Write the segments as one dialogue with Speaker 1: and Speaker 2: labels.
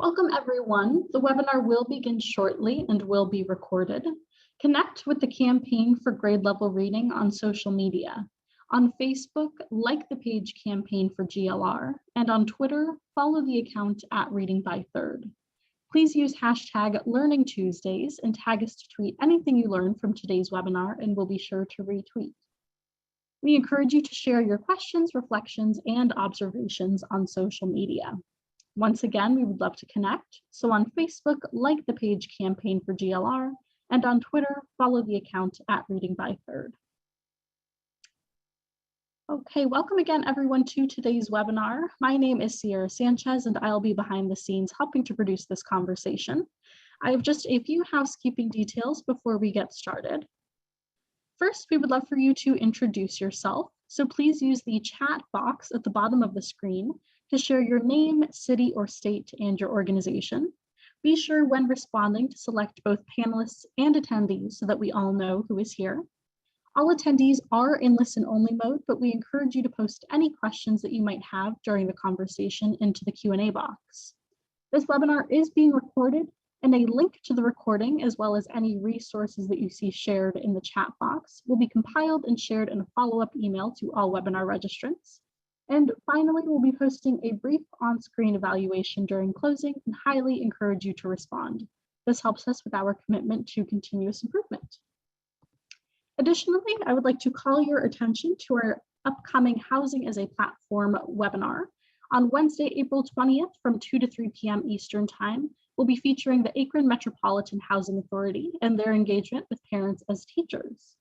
Speaker 1: Welcome everyone. The webinar will begin shortly and will be recorded. Connect with the campaign for grade level reading on social media. On Facebook, like the page Campaign for GLR, and on Twitter, follow the account at Reading by Third. Please use hashtag Learning Tuesdays and tag us to tweet anything you learn from today's webinar, and we'll be sure to retweet. We encourage you to share your questions, reflections, and observations on social media. Once again, we would love to connect. So on Facebook, like the page Campaign for GLR, and on Twitter, follow the account at Reading by Third. Okay, welcome again everyone to today's webinar. My name is Sierra Sanchez and I'll be behind the scenes helping to produce this conversation. I have just a few housekeeping details before we get started. First, we would love for you to introduce yourself. So please use the chat box at the bottom of the screen to share your name, city or state, and your organization. Be sure when responding to select both panelists and attendees so that we all know who is here. All attendees are in listen-only mode, but we encourage you to post any questions that you might have during the conversation into the Q&A box. This webinar is being recorded, and a link to the recording, as well as any resources that you see shared in the chat box, will be compiled and shared in a follow-up email to all webinar registrants. And finally, we'll be posting a brief on-screen evaluation during closing and highly encourage you to respond. This helps us with our commitment to continuous improvement. Additionally, I would like to call your attention to our upcoming Housing as a Platform webinar. On Wednesday, April 20th from 2 to 3 p.m. Eastern Time, we'll be featuring the Akron Metropolitan Housing Authority and their engagement with parents as teachers.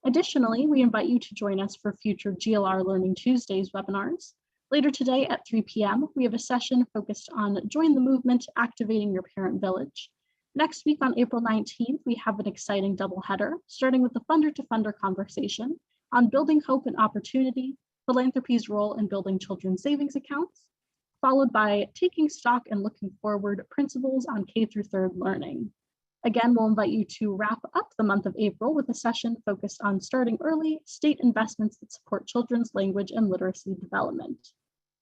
Speaker 1: Additionally, we invite you to join us for future GLR Learning Tuesdays webinars. Later today at 3 p.m., we have a session focused on Join the Movement, Activating Your Parent Village. Next week on April 19th, we have an exciting doubleheader, starting with the Funder to Funder conversation on building hope and opportunity, philanthropy's role in building children's savings accounts, followed by taking stock and looking forward principles on K through third learning. Again, we'll invite you to wrap up the month of April with a session focused on starting early, state investments that support children's language and literacy development.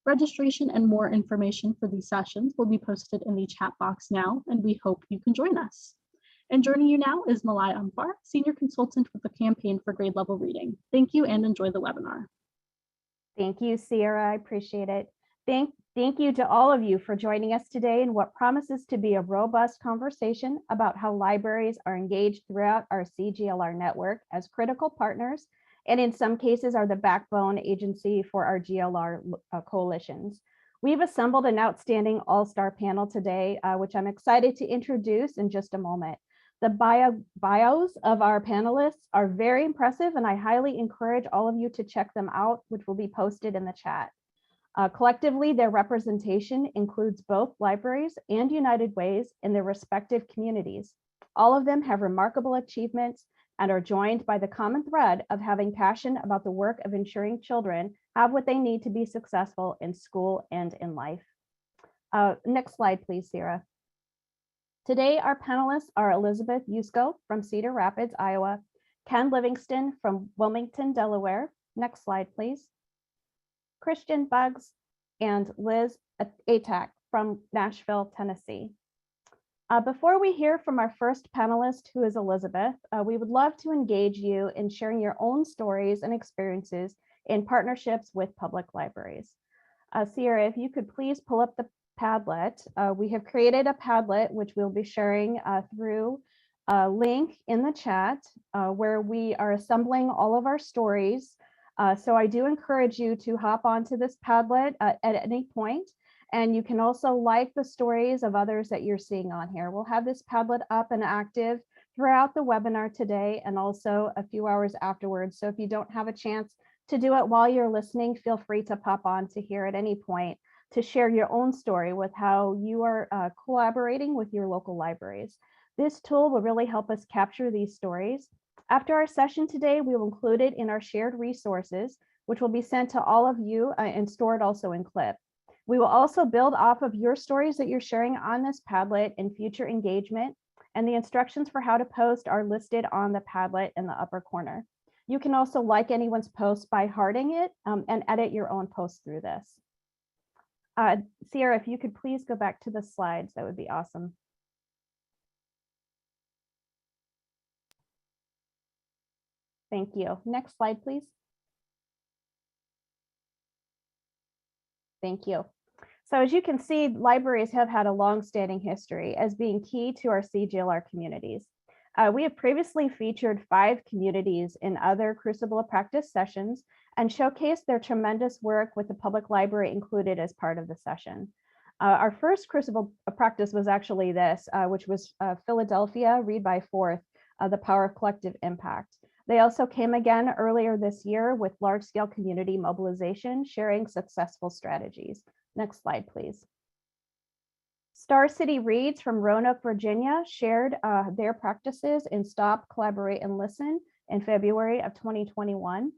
Speaker 1: Registration and more information for these sessions will be posted in the chat box now, and we hope you can join us. And joining you now is Malai Amfar, Senior Consultant with the Campaign for Grade Level Reading. Thank you and enjoy the webinar.
Speaker 2: Thank you, Sierra. I appreciate it. Thank you to all of you for joining us today in what promises to be a robust conversation about how libraries are engaged throughout our CGLR network as critical partners, and in some cases are the backbone agency for our GLR coalitions. We've assembled an outstanding all-star panel today, which I'm excited to introduce in just a moment. The bios of our panelists are very impressive, and I highly encourage all of you to check them out, which will be posted in the chat. Collectively, their representation includes both libraries and United Ways in their respective communities. All of them have remarkable achievements and are joined by the common thread of having passion about the work of ensuring children have what they need to be successful in school and in life. Next slide, please, Sarah. Today, our panelists are Elizabeth Yusko from Cedar Rapids, Iowa, Ken Livingston from Wilmington, Delaware. Next slide, please. Christian Bugs and Liz Atack from Nashville, Tennessee. Before we hear from our first panelist, who is Elizabeth, we would love to engage you in sharing your own stories and experiences in partnerships with public libraries. Sierra, if you could please pull up the Padlet. We have created a Padlet, which we'll be sharing through a link in the chat where we are assembling all of our stories. So I do encourage you to hop onto this Padlet at any point, and you can also like the stories of others that you're seeing on here. We'll have this Padlet up and active throughout the webinar today and also a few hours afterwards. So if you don't have a chance to do it while you're listening, feel free to pop on to here at any point to share your own story with how you are collaborating with your local libraries. This tool will really help us capture these stories. After our session today, we will include it in our shared resources, which will be sent to all of you and stored also in Clip. We will also build off of your stories that you're sharing on this Padlet in future engagement, and the instructions for how to post are listed on the Padlet in the upper corner. You can also like anyone's post by hearting it and edit your own post through this. Sierra, if you could please go back to the slides, that would be awesome. Thank you. Next slide, please. Thank you. So as you can see, libraries have had a long-standing history as being key to our CGLR communities. We have previously featured 5 communities in other Crucible of Practice sessions and showcased their tremendous work with the public library included as part of the session. Our first Crucible of Practice was actually this, which was Philadelphia, Read by Fourth, The Power of Collective Impact. They also came again earlier this year with large-scale community mobilization, sharing successful strategies. Next slide, please. Star City Reads from Roanoke, Virginia shared their practices in Stop, Collaborate, and Listen in February of 2021.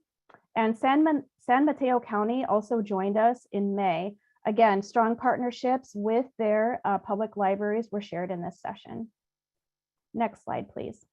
Speaker 2: And San Mateo County also joined us in May. Again, strong partnerships with their public libraries were shared in this session. Next slide, please.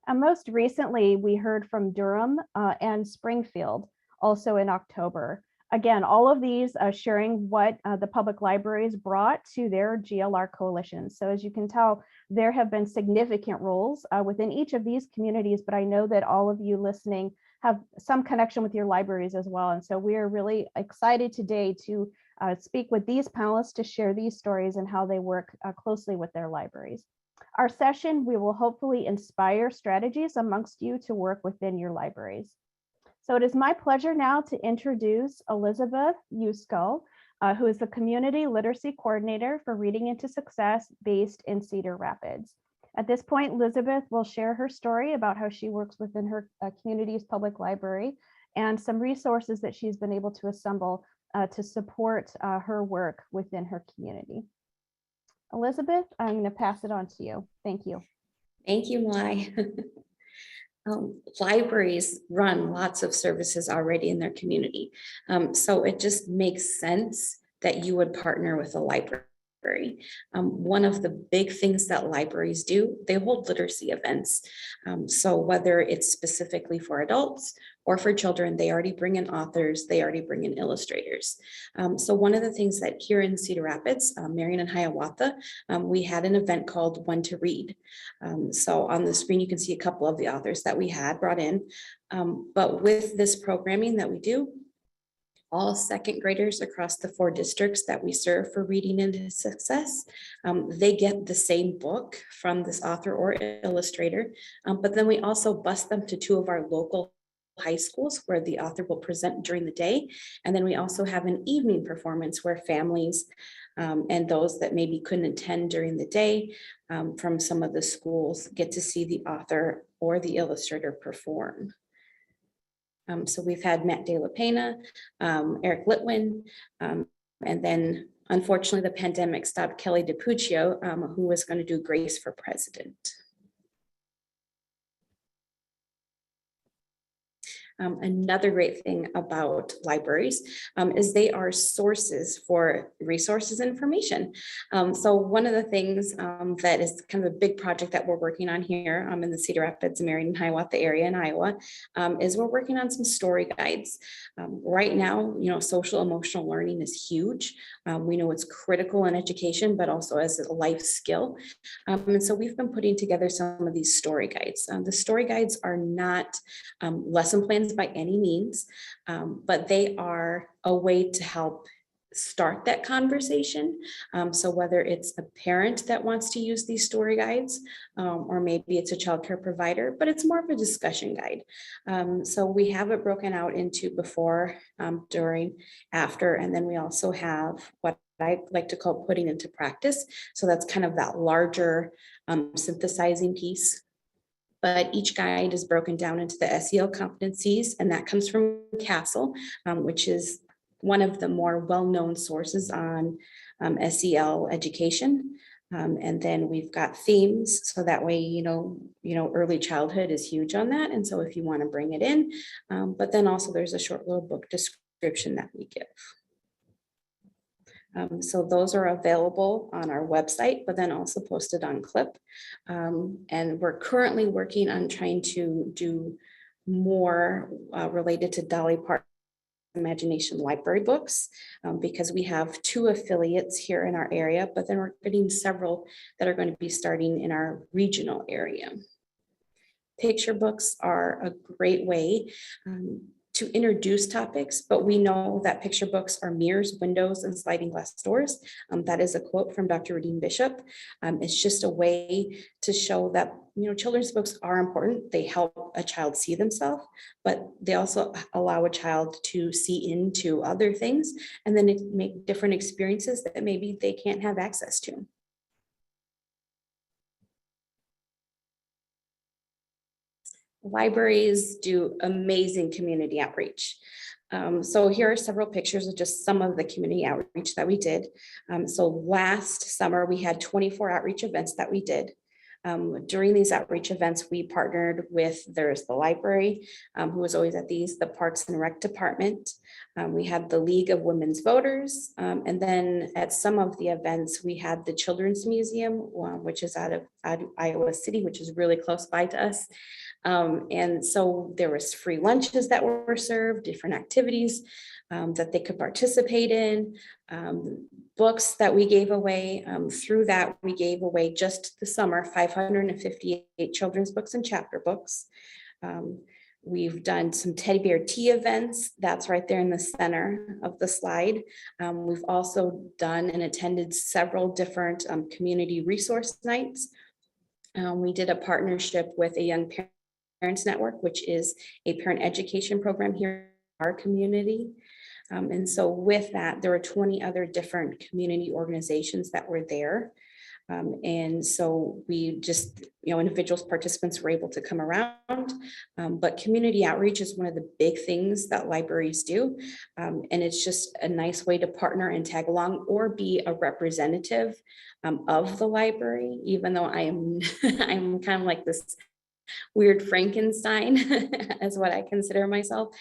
Speaker 2: And most recently, we heard from Durham and Springfield, also in October. Again, all of these sharing what the public libraries brought to their GLR coalitions. So as you can tell, there have been significant roles within each of these communities, but I know that all of you listening have some connection with your libraries as well. And so we are really excited today to speak with these panelists to share these stories and how they work closely with their libraries. Our session, we will hopefully inspire strategies amongst you to work within your libraries. So it is my pleasure now to introduce Elizabeth Yusko, who is the Community Literacy Coordinator for Reading into Success based in Cedar Rapids. At this point, Elizabeth will share her story about how she works within her community's public library and some resources that she's been able to assemble to support her work within her community. Elizabeth, I'm going to pass it on to you. Thank you.
Speaker 3: Thank you, Mai. Libraries run lots of services already in their community. So it just makes sense that you would partner with a library. One of the big things that libraries do, they hold literacy events. So whether it's specifically for adults or for children, they already bring in authors, they already bring in illustrators. So one of the things that here in Cedar Rapids, Marion and Hiawatha, we had an event called One to Read. So on the screen, you can see a couple of the authors that we had brought in. But with this programming that we do, all second graders across the 4 districts that we serve for Reading into Success, they get the same book from this author or illustrator, but then we also bus them to 2 of our local high schools where the author will present during the day. And then we also have an evening performance where families and those that maybe couldn't attend during the day from some of the schools get to see the author or the illustrator perform. So we've had Matt De La Pena, Eric Litwin, and then unfortunately the pandemic stopped Kelly DiPuccio, who was going to do Grace for President. Another great thing about libraries is they are sources for resources and information. So one of the things that is kind of a big project that we're working on here in the Cedar Rapids, Marion, and Hiawatha area in Iowa is we're working on some story guides. Right now, social emotional learning is huge. We know it's critical in education, but also as a life skill. And so we've been putting together some of these story guides. The story guides are not lesson plans by any means, but they are a way to help start that conversation. So whether it's a parent that wants to use these story guides, or maybe it's a childcare provider, but it's more of a discussion guide. So we have it broken out into before, during, after, and then we also have what I like to call putting into practice. So that's kind of that larger synthesizing piece. But each guide is broken down into the SEL competencies, and that comes from CASEL, which is one of the more well-known sources on SEL education. And then we've got themes, so that way, early childhood is huge on that. And so if you want to bring it in, but then also there's a short little book description that we give. So those are available on our website, but then also posted on Clip. And we're currently working on trying to do more related to Dolly Parton Imagination Library Books, because we have 2 affiliates here in our area, but then we're getting several that are going to be starting in our regional area. Picture books are a great way to introduce topics, but we know that picture books are mirrors, windows, and sliding glass doors. That is a quote from Dr. Radine Bishop. It's just a way to show that, you know, children's books are important. They help a child see themselves, but they also allow a child to see into other things and then make different experiences that maybe they can't have access to. Libraries do amazing community outreach. So here are several pictures of just some of the community outreach that we did. So last summer, we had 24 outreach events that we did. During these outreach events, we partnered with, there's the library, who was always at these, the Parks and Rec Department. We had the League of Women's Voters. And then at some of the events, we had the Children's Museum, which is out of Iowa City, which is really close by to us. And so there was free lunches that were served, different activities that they could participate in, books that we gave away. Through that, we gave away just the summer 558 children's books and chapter books. We've done some teddy bear tea events. That's right there in the center of the slide. We've also done and attended several different community resource nights. We did a partnership with a Young Parents Network, which is a parent education program here in our community. And so with that, there were 20 other different community organizations that were there. And so we just, you know, individuals, participants were able to come around, but community outreach is one of the big things that libraries do. And it's just a nice way to partner and tag along or be a representative of the library, even though I am, I'm kind of like this weird Frankenstein is what I consider myself.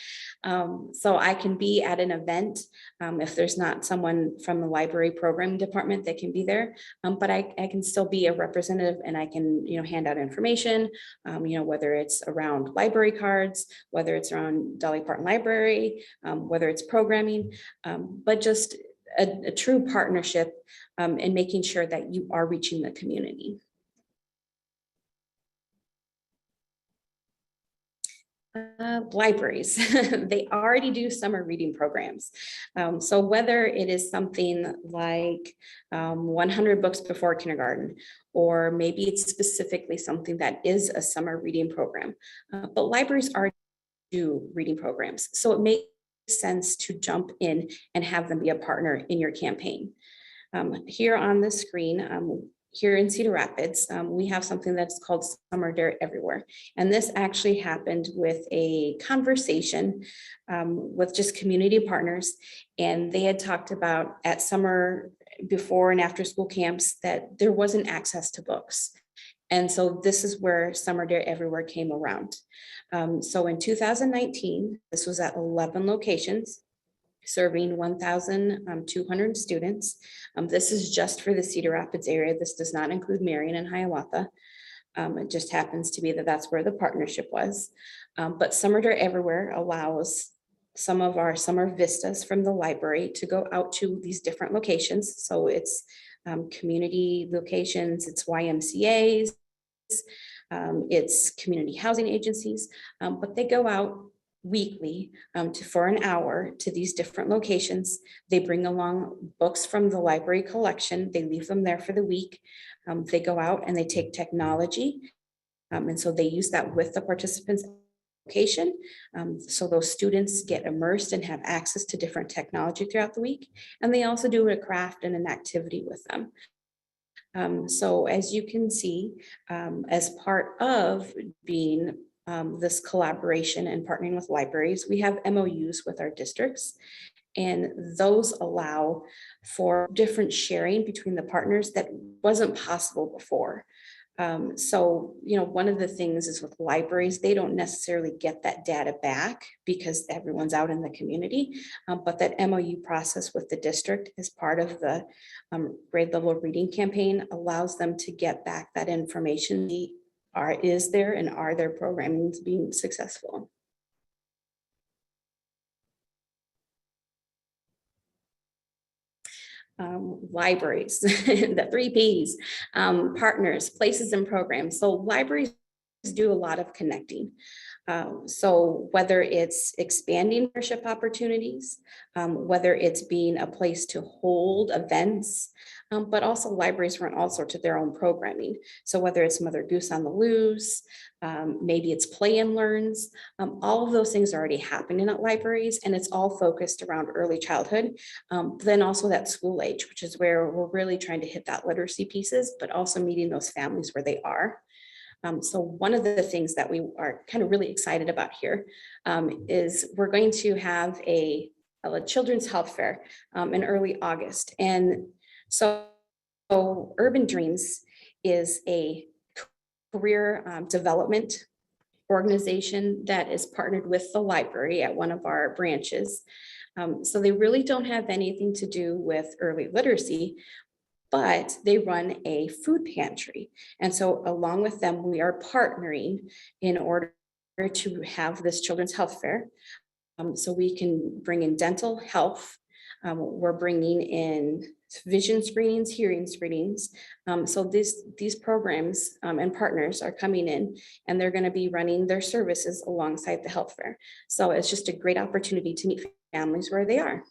Speaker 3: So I can be at an event if there's not someone from the library program department that can be there, but I can still be a representative and I can, you know, hand out information, you know, whether it's around library cards, whether it's around Dolly Parton Library, whether it's programming, but just a true partnership in making sure that you are reaching the community. Libraries, they already do summer reading programs. So whether it is something like 100 books before kindergarten, or maybe it's specifically something that is a summer reading program, but libraries already do reading programs. So it makes sense to jump in and have them be a partner in your campaign. Here on the screen, here in Cedar Rapids, we have something that's called Summer Dare Everywhere. And this actually happened with a conversation with just community partners. And they had talked about at summer before and after school camps that there wasn't access to books. And so this is where Summer Dare Everywhere came around. So in 2019, this was at 11 locations, serving 1,200 students. This is just for the Cedar Rapids area. This does not include Marion and Hiawatha. It just happens to be that that's where the partnership was. But Summer Dare Everywhere allows some of our summer vistas from the library to go out to these different locations. So it's community locations, it's YMCAs, it's community housing agencies, but they go out weekly for an hour to these different locations. They bring along books from the library collection. They leave them there for the week. They go out and they take technology. And so they use that with the participants location. So those students get immersed and have access to different technology throughout the week. And they also do a craft and an activity with them. So as you can see, as part of being this collaboration and partnering with libraries, we have MOUs with our districts, and those allow for different sharing between the partners that wasn't possible before. So, you know, one of the things is with libraries, they don't necessarily get that data back because everyone's out in the community, but that MOU process with the district as part of the grade level reading campaign allows them to get back that information. Is there and are their programming being successful? libraries, the 3 Ps, partners, places and programs. So libraries do a lot of connecting. So whether it's expanding membership opportunities, whether it's being a place to hold events, but also libraries run all sorts of their own programming. So whether it's Mother Goose on the Loose, maybe it's Play and Learns, all of those things are already happening at libraries, and it's all focused around early childhood. Then also that school age, which is where we're really trying to hit that literacy pieces, but also meeting those families where they are. So one of the things that we are kind of really excited about here is we're going to have a children's health fair in early August. And so Urban Dreams is a career development organization that is partnered with the library at one of our branches. So they really don't have anything to do with early literacy, but they run a food pantry. And so along with them, we are partnering in order to have this children's health fair. So we can bring in dental health. We're bringing in vision screenings, hearing screenings. So these programs and partners are coming in, and they're going to be running their services alongside the health fair. So it's just a great opportunity to meet families where they are.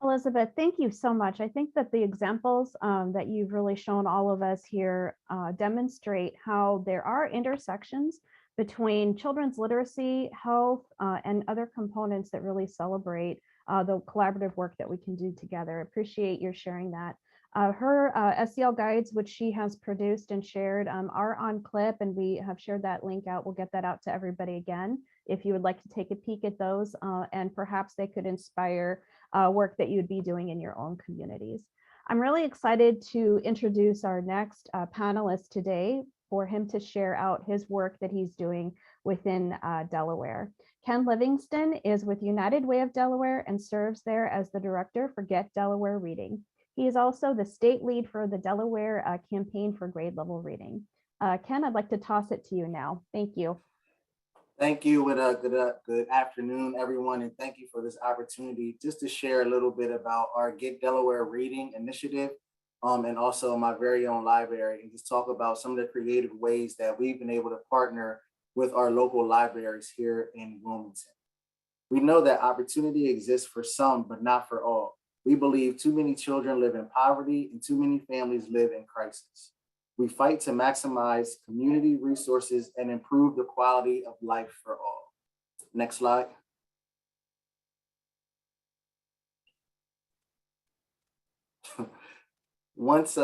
Speaker 2: Elizabeth, thank you so much. I think that the examples that you've really shown all of us here demonstrate how there are intersections between children's literacy, health, and other components that really celebrate the collaborative work that we can do together. I appreciate your sharing that. Her SEL guides, which she has produced and shared, are on Clip, and we have shared that link out. We'll get that out to everybody again if you would like to take a peek at those, and perhaps they could inspire work that you'd be doing in your own communities. I'm really excited to introduce our next panelist today for him to share out his work that he's doing within Delaware. Ken Livingston is with United Way of Delaware and serves there as the director for Get Delaware Reading. He is also the state lead for the Delaware campaign for grade level reading. Ken, I'd like to toss it to you now. Thank you.
Speaker 4: Thank you. Good afternoon, everyone, and thank you for this opportunity just to share a little bit about our Get Delaware Reading initiative, and also my very own library, and just talk about some of the creative ways that we've been able to partner with our local libraries here in Wilmington. We know that opportunity exists for some, but not for all. We believe too many children live in poverty and too many families live in crisis. We fight to maximize community resources and improve the quality of life for all. Next slide. Once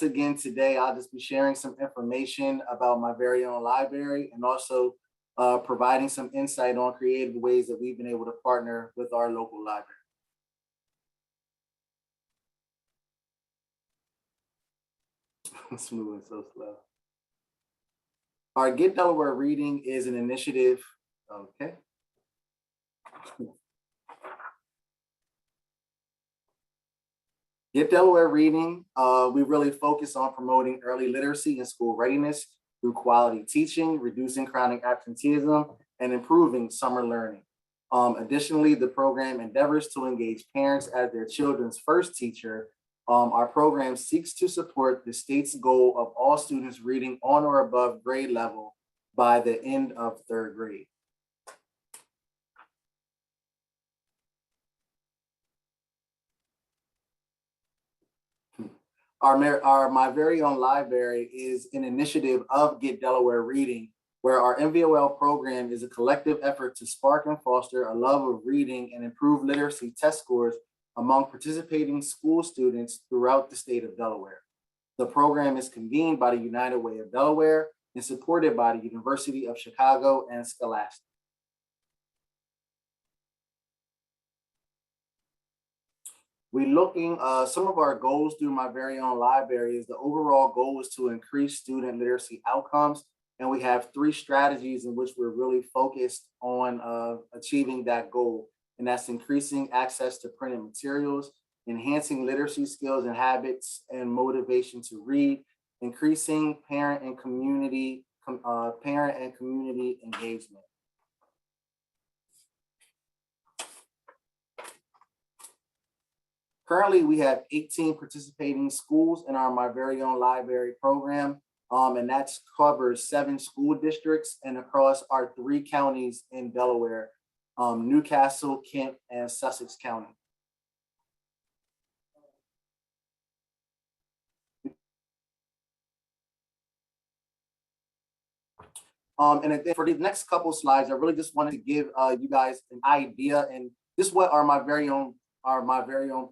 Speaker 4: again today, I'll just be sharing some information about my very own library and also providing some insight on creative ways that we've been able to partner with our local library. It's moving so slow. Our Get Delaware Reading is an initiative. Okay. Get Delaware Reading, we really focus on promoting early literacy and school readiness through quality teaching, reducing chronic absenteeism, and improving summer learning. Additionally, the program endeavors to engage parents as their children's first teacher. Our program seeks to support the state's goal of all students reading on or above grade level by the end of 3rd grade. My very own library is an initiative of Get Delaware Reading, where our MVOL program is a collective effort to spark and foster a love of reading and improve literacy test scores among participating school students throughout the state of Delaware. The program is convened by the United Way of Delaware and supported by the University of Chicago and Scholastic. Some of our goals through my very own library is the overall goal is to increase student literacy outcomes. And we have 3 strategies in which we're really focused on achieving that goal. And that's increasing access to printed materials, enhancing literacy skills and habits and motivation to read, increasing parent and community parent and community engagement. Currently, we have 18 participating schools in our My Very Own Library program, and that covers 7 school districts and across our 3 counties in Delaware, Newcastle, Kent, and Sussex County. And then for the next couple slides, I really just wanted to give you guys an idea and just what my very own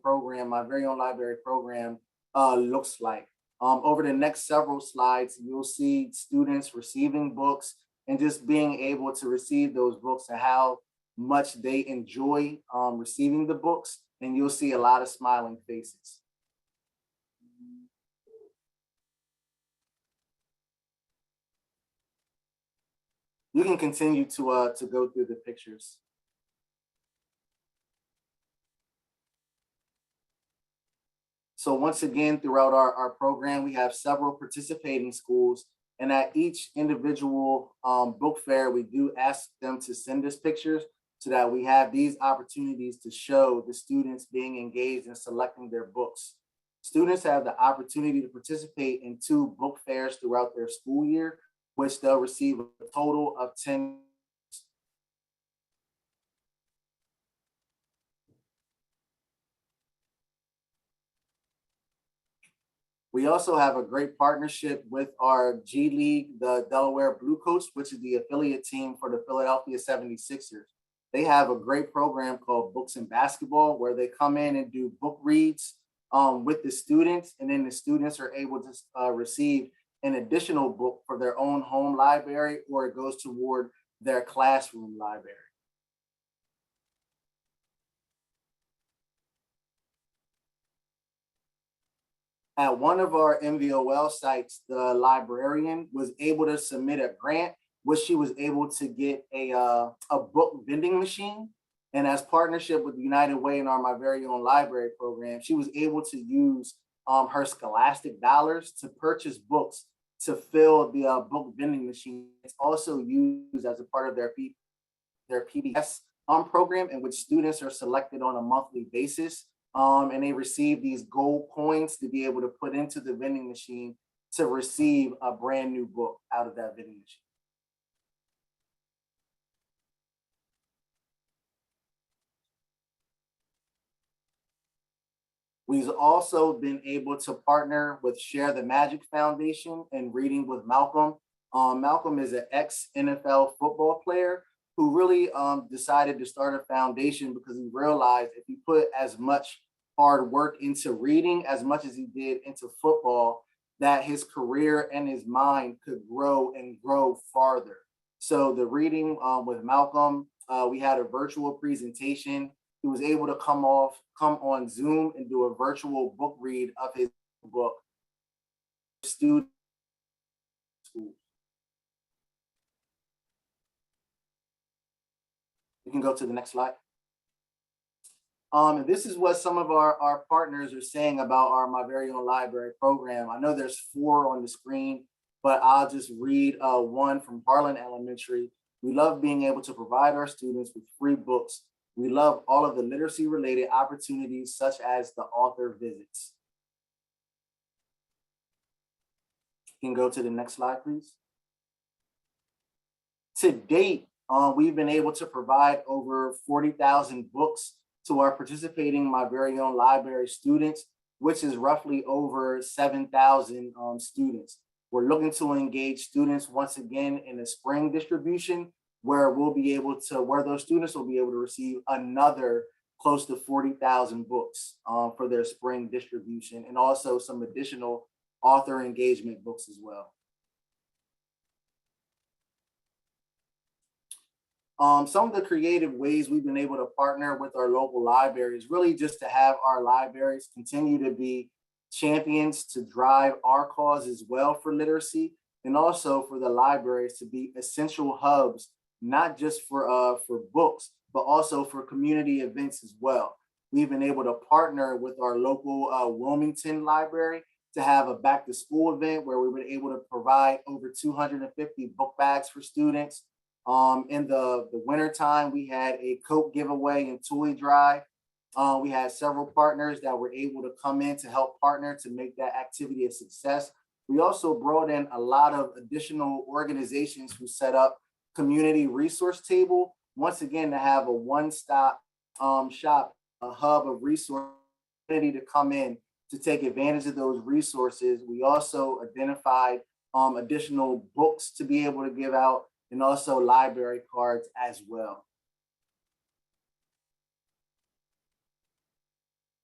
Speaker 4: program, My Very Own Library program looks like. Over the next several slides, you'll see students receiving books and just being able to receive those books and how much they enjoy receiving the books. And you'll see a lot of smiling faces. You can continue to go through the pictures. So once again, throughout our program, we have several participating schools, and at each individual book fair, we do ask them to send us pictures so that we have these opportunities to show the students being engaged in selecting their books. Students have the opportunity to participate in 2 book fairs throughout their school year, which they'll receive a total of 10. We also have a great partnership with our G League, the Delaware Bluecoats, which is the affiliate team for the Philadelphia 76ers. They have a great program called Books and Basketball, where they come in and do book reads with the students, and then the students are able to receive an additional book for their own home library, or it goes toward their classroom library. At one of our MVOL sites, the librarian was able to submit a grant, which she was able to get a book vending machine. And as partnership with United Way and our My Very Own Library program, she was able to use her Scholastic dollars to purchase books to fill the book vending machine. It's also used as a part of their PBS program, in which students are selected on a monthly basis. And they receive these gold coins to be able to put into the vending machine to receive a brand new book out of that vending machine. We've also been able to partner with Share the Magic Foundation and Reading with Malcolm. Malcolm is an ex-NFL football player who really decided to start a foundation because he realized if he put as much hard work into reading as much as he did into football, that his career and his mind could grow and grow farther. So the Reading with Malcolm, we had a virtual presentation. He was able to come on Zoom and do a virtual book read of his book. Student school. You can go to the next slide. This is what some of our partners are saying about our My Very Own Library program. I know there's 4 on the screen, but I'll just read one from Harlan Elementary. We love being able to provide our students with free books. We love all of the literacy related opportunities such as the author visits. You can go to the next slide, please. To date, we've been able to provide over 40,000 books to our participating My Very Own Library students, which is roughly over 7,000 students. We're looking to engage students once again in a spring distribution where those students will be able to receive another close to 40,000 books for their spring distribution, and also some additional author engagement books as well. Some of the creative ways we've been able to partner with our local libraries, really just to have our libraries continue to be champions to drive our cause as well for literacy, and also for the libraries to be essential hubs, not just for books, but also for community events as well. We've been able to partner with our local Wilmington library to have a back to school event where we were able to provide over 250 book bags for students. In the winter time, we had a coat giveaway and toy drive. We had several partners that were able to come in to help partner to make that activity a success. We also brought in a lot of additional organizations who set up community resource table, once again, to have a one-stop shop, a hub of resources to come in to take advantage of those resources. We also identified additional books to be able to give out, and also library cards as well.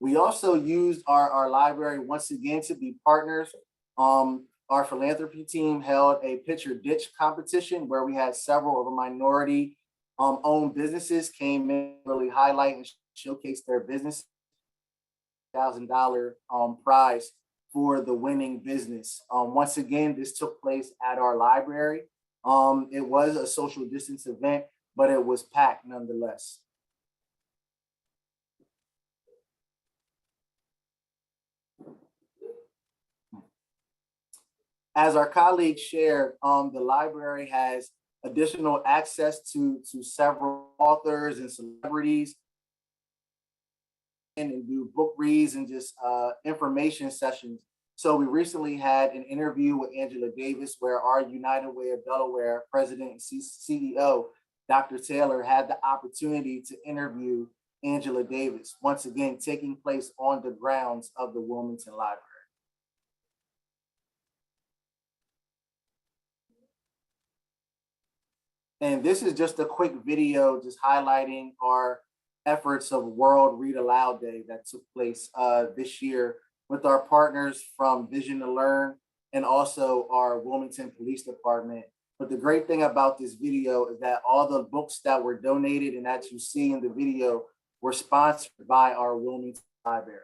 Speaker 4: We also used our library once again to be partners. Our philanthropy team held a pitcher ditch competition where we had several of the minority owned businesses came in, really highlight and showcase their business. $1,000 prize for the winning business. Once again, this took place at our library. It was a social distance event, but it was packed nonetheless. As our colleagues shared, the library has additional access to several authors and celebrities, and do book reads and just information sessions. So we recently had an interview with Angela Davis where our United Way of Delaware president and CEO, Dr. Taylor, had the opportunity to interview Angela Davis, once again, taking place on the grounds of the Wilmington Library. And this is just a quick video just highlighting our efforts of World Read Aloud Day that took place this year with our partners from Vision to Learn and also our Wilmington Police Department. But the great thing about this video is that all the books that were donated and that you see in the video were sponsored by our Wilmington Library.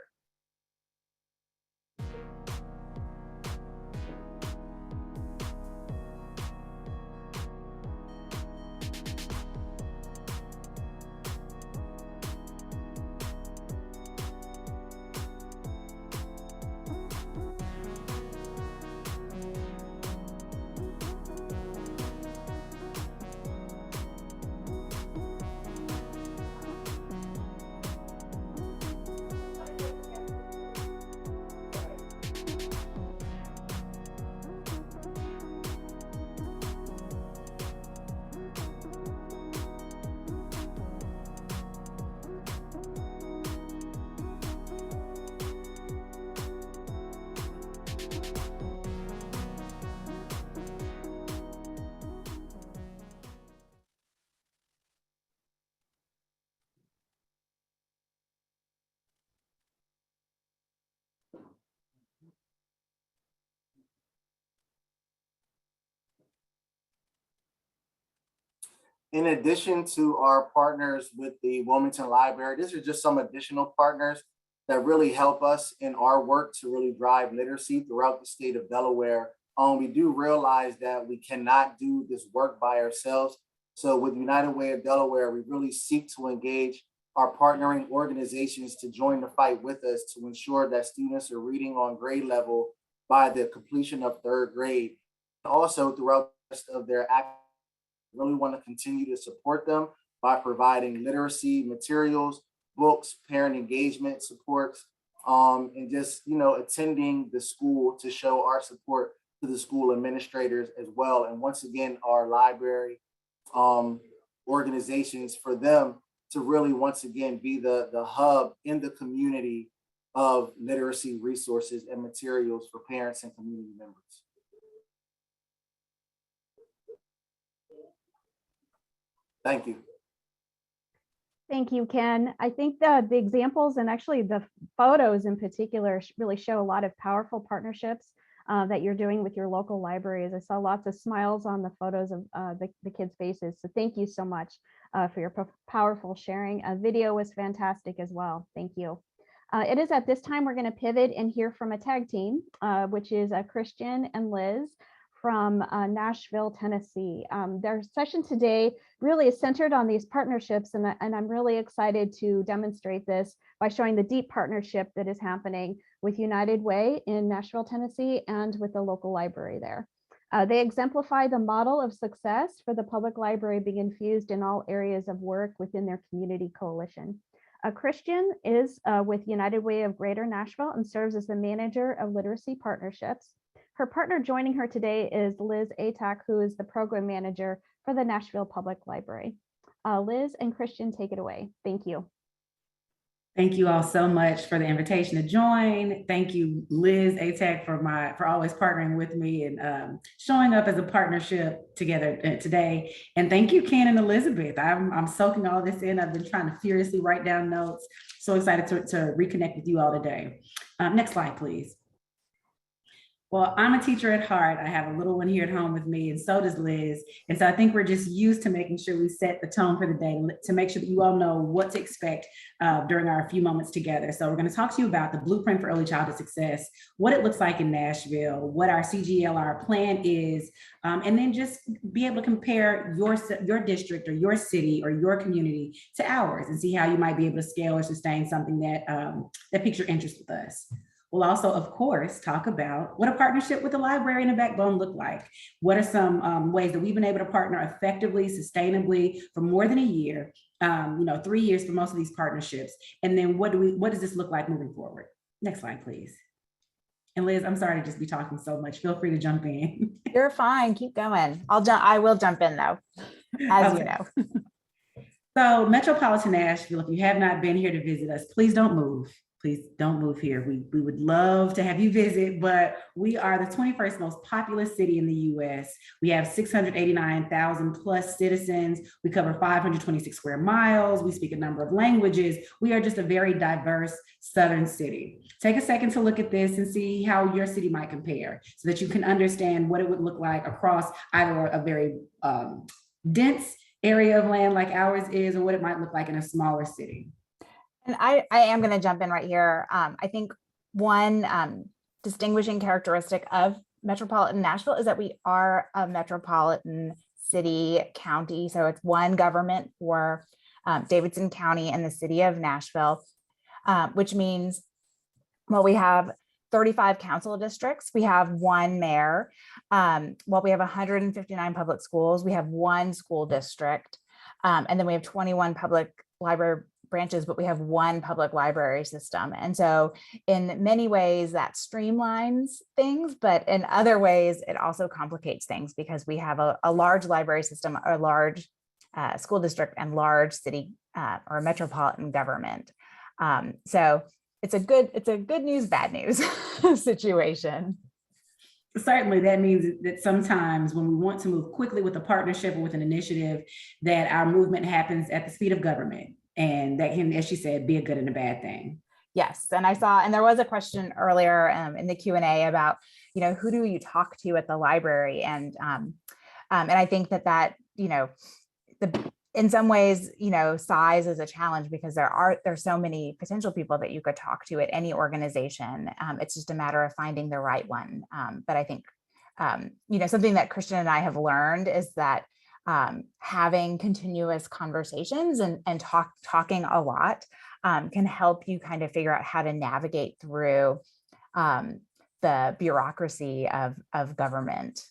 Speaker 4: In addition to our partners with the Wilmington Library, these are just some additional partners that really help us in our work to really drive literacy throughout the state of Delaware. We do realize that we cannot do this work by ourselves. So with United Way of Delaware, we really seek to engage our partnering organizations to join the fight with us to ensure that students are reading on grade level by the completion of third grade. Also throughout the rest of their academic, really want to continue to support them by providing literacy materials, books, parent engagement supports, and just, attending the school to show our support to the school administrators as well. And once again, our library organizations, for them to really, once again, be the hub in the community of literacy resources and materials for parents and community members. Thank you.
Speaker 2: Thank you, Ken. I think the examples and actually the photos in particular really show a lot of powerful partnerships that you're doing with your local libraries. I saw lots of smiles on the photos of the kids' faces. So thank you so much for your powerful sharing. Video was fantastic as well. Thank you. It is at this time we're going to pivot and hear from a tag team, which is Christian and Liz from Nashville, Tennessee. Their session today really is centered on these partnerships, and I'm really excited to demonstrate this by showing the deep partnership that is happening with United Way in Nashville, Tennessee, and with the local library there. They exemplify the model of success for the public library being infused in all areas of work within their community coalition. Christian is with United Way of Greater Nashville and serves as the manager of literacy partnerships. Her partner joining her today is Liz Atack, who is the program manager for the Nashville Public Library. Liz and Christian, take it away. Thank you.
Speaker 5: Thank you all so much for the invitation to join. Thank you, Liz Atack, for always partnering with me and showing up as a partnership together today. And thank you, Ken and Elizabeth. I'm soaking all this in. I've been trying to furiously write down notes. So excited to reconnect with you all today. Next slide, please. Well, I'm a teacher at heart. I have a little one here at home with me, and so does Liz. And so I think we're just used to making sure we set the tone for the day to make sure that you all know what to expect during our few moments together. So we're going to talk to you about the Blueprint for Early Childhood Success, what it looks like in Nashville, what our CGLR plan is, and then just be able to compare your district or your city or your community to ours and see how you might be able to scale or sustain something that, that piques your interest with us. We'll also, of course, talk about what a partnership with the library and a backbone look like. What are some ways that we've been able to partner effectively, sustainably for more than a year, 3 years for most of these partnerships. And then what does this look like moving forward? Next slide, please. And Liz, I'm sorry to just be talking so much. Feel free to jump in.
Speaker 6: You're fine. Keep going. I will jump in though, as you know.
Speaker 5: So Metropolitan Nashville, if you have not been here to visit us, please don't move. Please don't move here. We would love to have you visit, but we are the 21st most populous city in the US. We have 689,000 plus citizens. We cover 526 square miles. We speak a number of languages. We are just a very diverse Southern city. Take a second to look at this and see how your city might compare so that you can understand what it would look like across either a very dense area of land like ours is, or what it might look like in a smaller city.
Speaker 6: And I am going to jump in right here. I think one distinguishing characteristic of metropolitan Nashville is that we are a metropolitan city county. So it's one government for Davidson County and the city of Nashville, which means, well, we have 35 council districts. We have one mayor. We have 159 public schools. We have one school district. And then we have 21 public library branches, but we have one public library system. And so in many ways that streamlines things, but in other ways, it also complicates things because we have a large library system, a large school district, and large city or metropolitan government. So it's a good news, bad news situation.
Speaker 5: Certainly, that means that sometimes when we want to move quickly with a partnership or with an initiative, that our movement happens at the speed of government. And that can, as she said, be a good and a bad thing.
Speaker 6: Yes, and I saw, and there was a question earlier in the Q&A about, who do you talk to at the library, and I think that in some ways, size is a challenge because there's so many potential people that you could talk to at any organization. It's just a matter of finding the right one. But I think, something that Christian and I have learned is that having continuous conversations and talking a lot can help you kind of figure out how to navigate through the bureaucracy of government.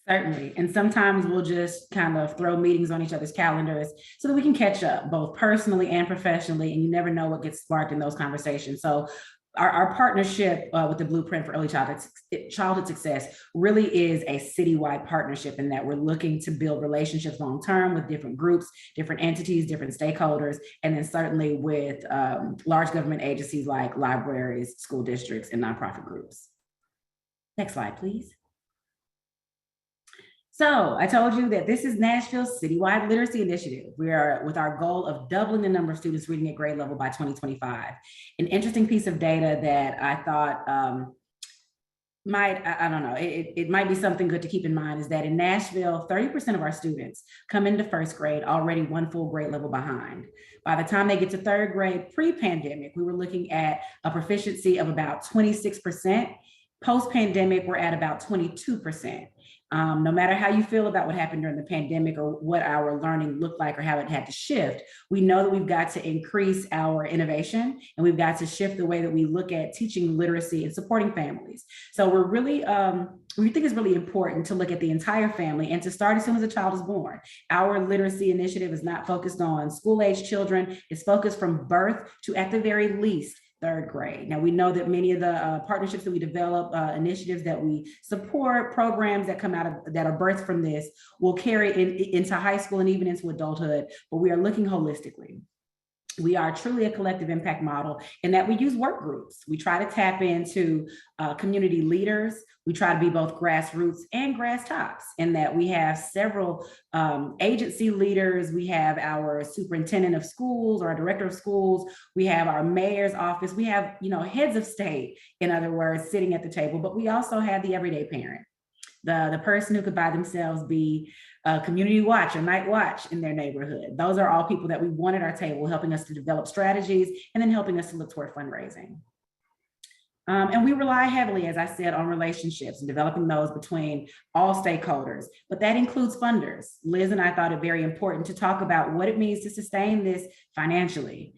Speaker 5: Certainly. And sometimes we'll just kind of throw meetings on each other's calendars so that we can catch up both personally and professionally, and you never know what gets sparked in those conversations. So our partnership with the Blueprint for Early Childhood Success really is a citywide partnership in that we're looking to build relationships long-term with different groups, different entities, different stakeholders, and then certainly with large government agencies like libraries, school districts, and nonprofit groups. Next slide, please. So I told you that this is Nashville's citywide literacy initiative. We are with our goal of doubling the number of students reading at grade level by 2025. An interesting piece of data that I thought it might be something good to keep in mind is that in Nashville, 30% of our students come into first grade already one full grade level behind. By the time they get to third grade pre-pandemic, we were looking at a proficiency of about 26%. Post-pandemic, we're at about 22%. No matter how you feel about what happened during the pandemic or what our learning looked like or how it had to shift, we know that we've got to increase our innovation and we've got to shift the way that we look at teaching literacy and supporting families. So we're really, we think it's really important to look at the entire family and to start as soon as a child is born. Our literacy initiative is not focused on school-age children. It's focused from birth to, at the very least, third grade. Now, we know that many of the partnerships that we develop, initiatives that we support, programs that come out of, that are birthed from this will carry into high school and even into adulthood, but we are looking holistically. We are truly a collective impact model in that we use work groups. We try to tap into community leaders. We try to be both grassroots and grass tops in that we have several agency leaders. We have our superintendent of schools or our director of schools. We have our mayor's office. We have, heads of state, in other words, sitting at the table, but we also have the everyday parent, the person who could by themselves be a community watch or night watch in their neighborhood. Those are all people that we want at our table, helping us to develop strategies and then helping us to look toward fundraising. And we rely heavily, as I said, on relationships and developing those between all stakeholders, but that includes funders. Liz and I thought it very important to talk about what it means to sustain this financially.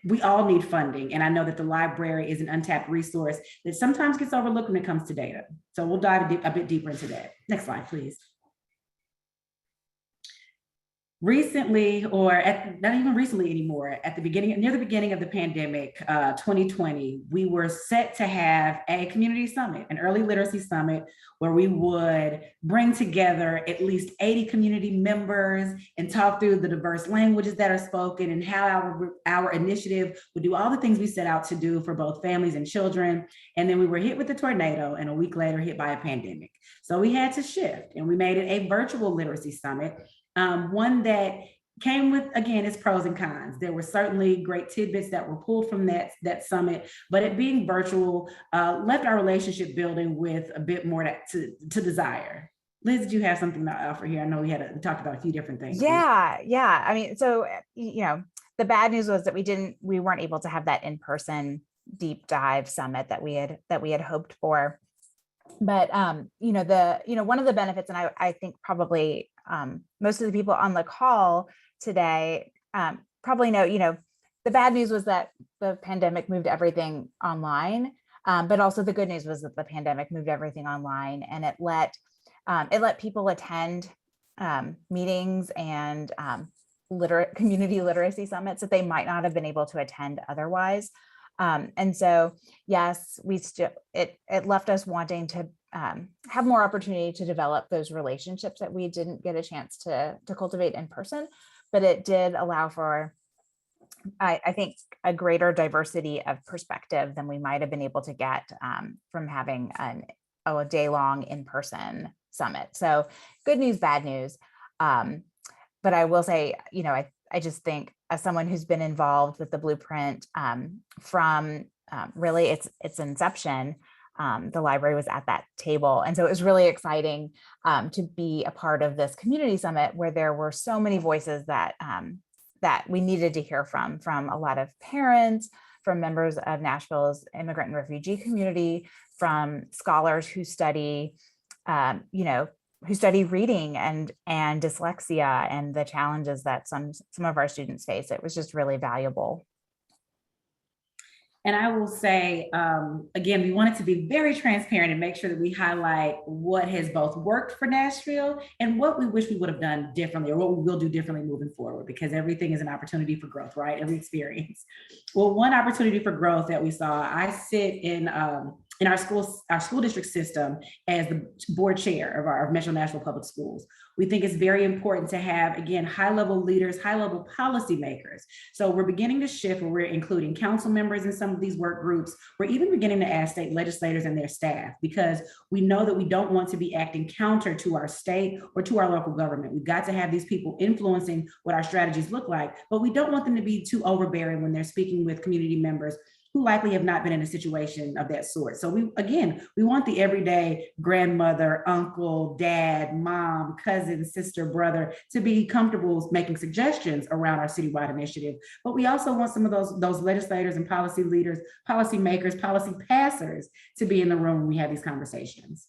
Speaker 5: We all need funding, and I know that the library is an untapped resource that sometimes gets overlooked when it comes to data. So we'll dive a bit deeper into that. Next slide, please. Recently, or not even recently anymore, at the beginning, near the beginning of the pandemic, 2020, we were set to have a community summit, an early literacy summit, where we would bring together at least 80 community members and talk through the diverse languages that are spoken and how our initiative would do all the things we set out to do for both families and children. And then we were hit with the tornado and a week later hit by a pandemic. So we had to shift and we made it a virtual literacy summit. One that came with, again, its pros and cons. There were certainly great tidbits that were pulled from that summit, but it being virtual left our relationship building with a bit more to desire. Liz, did you have something to offer here? I know we talked about a few different things.
Speaker 6: Yeah. I mean, so, the bad news was that we weren't able to have that in-person deep dive summit that we had hoped for. But, one of the benefits, and I think probably most of the people on the call today probably know, the bad news was that the pandemic moved everything online. But also the good news was that the pandemic moved everything online, and it let people attend meetings and community literacy summits that they might not have been able to attend otherwise. And so, yes, it left us wanting to have more opportunity to develop those relationships that we didn't get a chance to cultivate in person, but it did allow for, I think, a greater diversity of perspective than we might have been able to get from having a day-long in-person summit. So good news, bad news. But I will say, I just think, as someone who's been involved with the Blueprint from really its inception, the library was at that table. And so it was really exciting to be a part of this community summit where there were so many voices that we needed to hear from a lot of parents, from members of Nashville's immigrant and refugee community, from scholars who study, who study reading and dyslexia and the challenges that some of our students face. It was just really valuable.
Speaker 5: And I will say, again, we wanted to be very transparent and make sure that we highlight what has both worked for Nashville and what we wish we would have done differently, or what we will do differently moving forward, because everything is an opportunity for growth, right? Every experience. Well, one opportunity for growth that we saw, I sit in our school district system as the board chair of our Metro Nashville Public Schools. We think it's very important to have, again, high-level leaders, high-level policymakers. So we're beginning to shift where we're including council members in some of these work groups. We're even beginning to ask state legislators and their staff, because we know that we don't want to be acting counter to our state or to our local government. We've got to have these people influencing what our strategies look like, but we don't want them to be too overbearing when they're speaking with community members who likely have not been in a situation of that sort. So we want the everyday grandmother, uncle, dad, mom, cousin, sister, brother to be comfortable making suggestions around our citywide initiative. But we also want some of those legislators and policy leaders, policy makers, policy passers to be in the room when we have these conversations.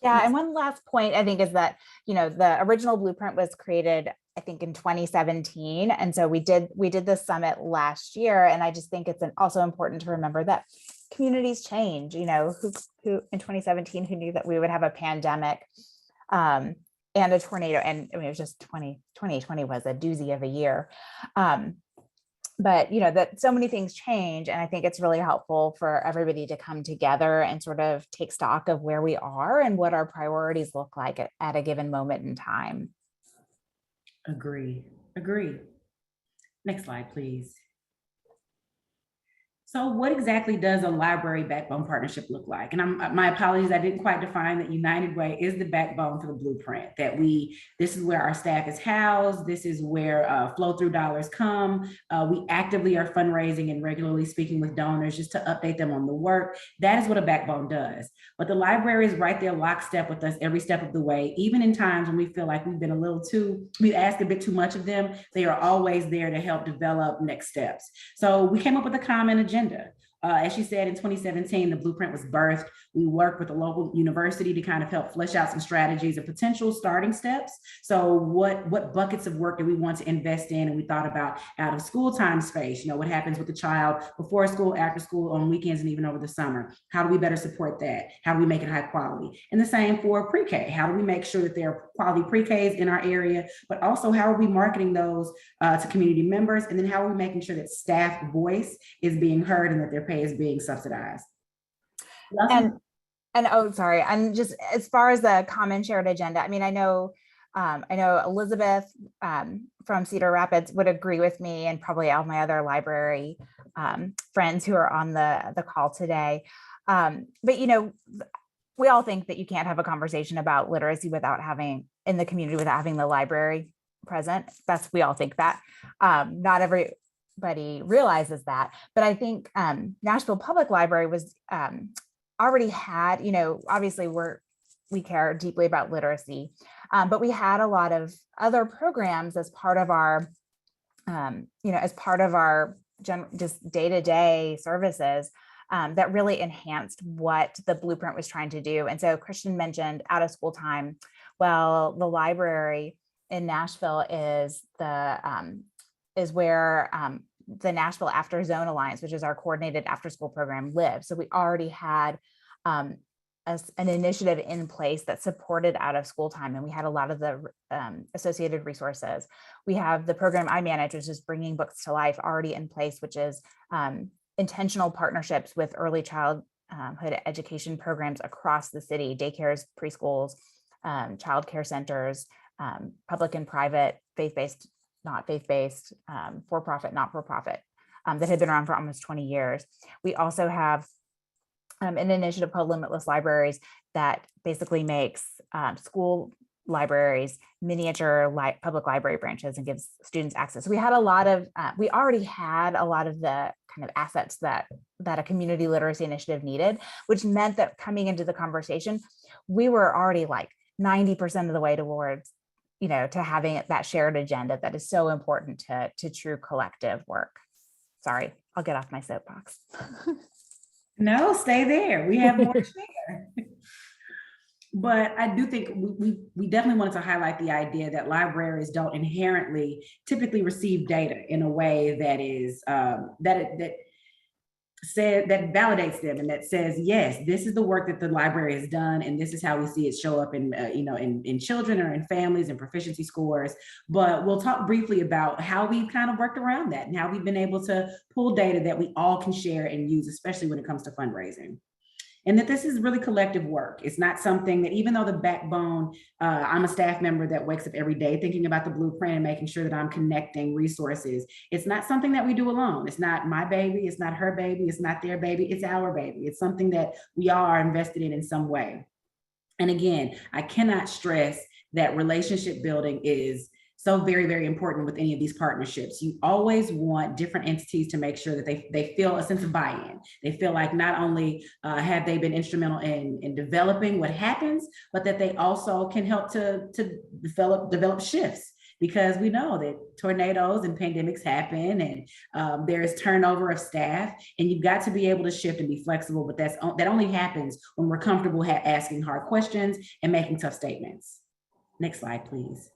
Speaker 6: Yeah, and one last point I think is that, the original blueprint was created, I think, in 2017. And so we did this summit last year. And I just think it's also important to remember that communities change, who in 2017, who knew that we would have a pandemic and a tornado. And I mean, it was just 2020 was a doozy of a year. But that so many things change, and I think it's really helpful for everybody to come together and sort of take stock of where we are and what our priorities look like at a given moment in time.
Speaker 5: Agree. Next slide, please. So what exactly does a library backbone partnership look like? And my apologies, I didn't quite define that United Way is the backbone for the blueprint, this is where our staff is housed. This is where flow through dollars come. We actively are fundraising and regularly speaking with donors just to update them on the work. That is what a backbone does. But the library is right there lockstep with us every step of the way, even in times when we feel like we've asked a bit too much of them. They are always there to help develop next steps. So we came up with a common agenda. As she said, in 2017, the blueprint was birthed. We worked with a local university to kind of help flesh out some strategies and potential starting steps. So what buckets of work do we want to invest in? And we thought about out of school time space, what happens with the child before school, after school, on weekends, and even over the summer. How do we better support that? How do we make it high quality? And the same for pre-K. How do we make sure that there are quality pre-Ks in our area, but also how are we marketing those to community members? And then how are we making sure that staff voice is being heard and that their pay is being subsidized?
Speaker 6: And sorry, and just as far as the common shared agenda, I mean, I know Elizabeth from Cedar Rapids would agree with me, and probably all my other library friends who are on the call today. But we all think that you can't have a conversation about literacy in the community without having the library present. We all think that. Not everybody realizes that, but I think Nashville Public Library was already had, obviously we care deeply about literacy, but we had a lot of other programs as part of our, just day-to-day services that really enhanced what the blueprint was trying to do. And so Christian mentioned out of school time. Well, the library in Nashville is where the Nashville After Zone Alliance, which is our coordinated after school program, lives. So we already had an initiative in place that supported out of school time, and we had a lot of the associated resources. We have the program I manage, which is Bringing Books to Life, already in place, which is intentional partnerships with early childhood education programs across the city, daycares, preschools, child care centers, public and private, faith-based, not faith-based, for-profit, not-for-profit, that had been around for almost 20 years. We also have an initiative called Limitless Libraries that basically makes school libraries miniature public library branches and gives students access. We already had a lot of the kind of assets that a community literacy initiative needed, which meant that coming into the conversation, we were already like 90% of the way towards to having that shared agenda that is so important to true collective work. Sorry, I'll get off my soapbox.
Speaker 5: No, stay there. We have more to share. But I do think we definitely wanted to highlight the idea that libraries don't inherently typically receive data in a way that is that validates them and that says, yes, this is the work that the library has done, and this is how we see it show up in in children or in families and proficiency scores. But we'll talk briefly about how we've kind of worked around that and how we've been able to pull data that we all can share and use, especially when it comes to fundraising. And that this is really collective work. It's not something that, even though the backbone, I'm a staff member that wakes up every day thinking about the blueprint and making sure that I'm connecting resources. It's not something that we do alone. It's not my baby. It's not her baby. It's not their baby. It's our baby. It's something that we all are invested in some way. And again, I cannot stress that relationship building is so very, very important with any of these partnerships. You always want different entities to make sure that they feel a sense of buy-in. They feel like not only have they been instrumental in developing what happens, but that they also can help to develop shifts. Because we know that tornadoes and pandemics happen, and there is turnover of staff, and you've got to be able to shift and be flexible. But that only happens when we're comfortable asking hard questions and making tough statements. Next slide, please.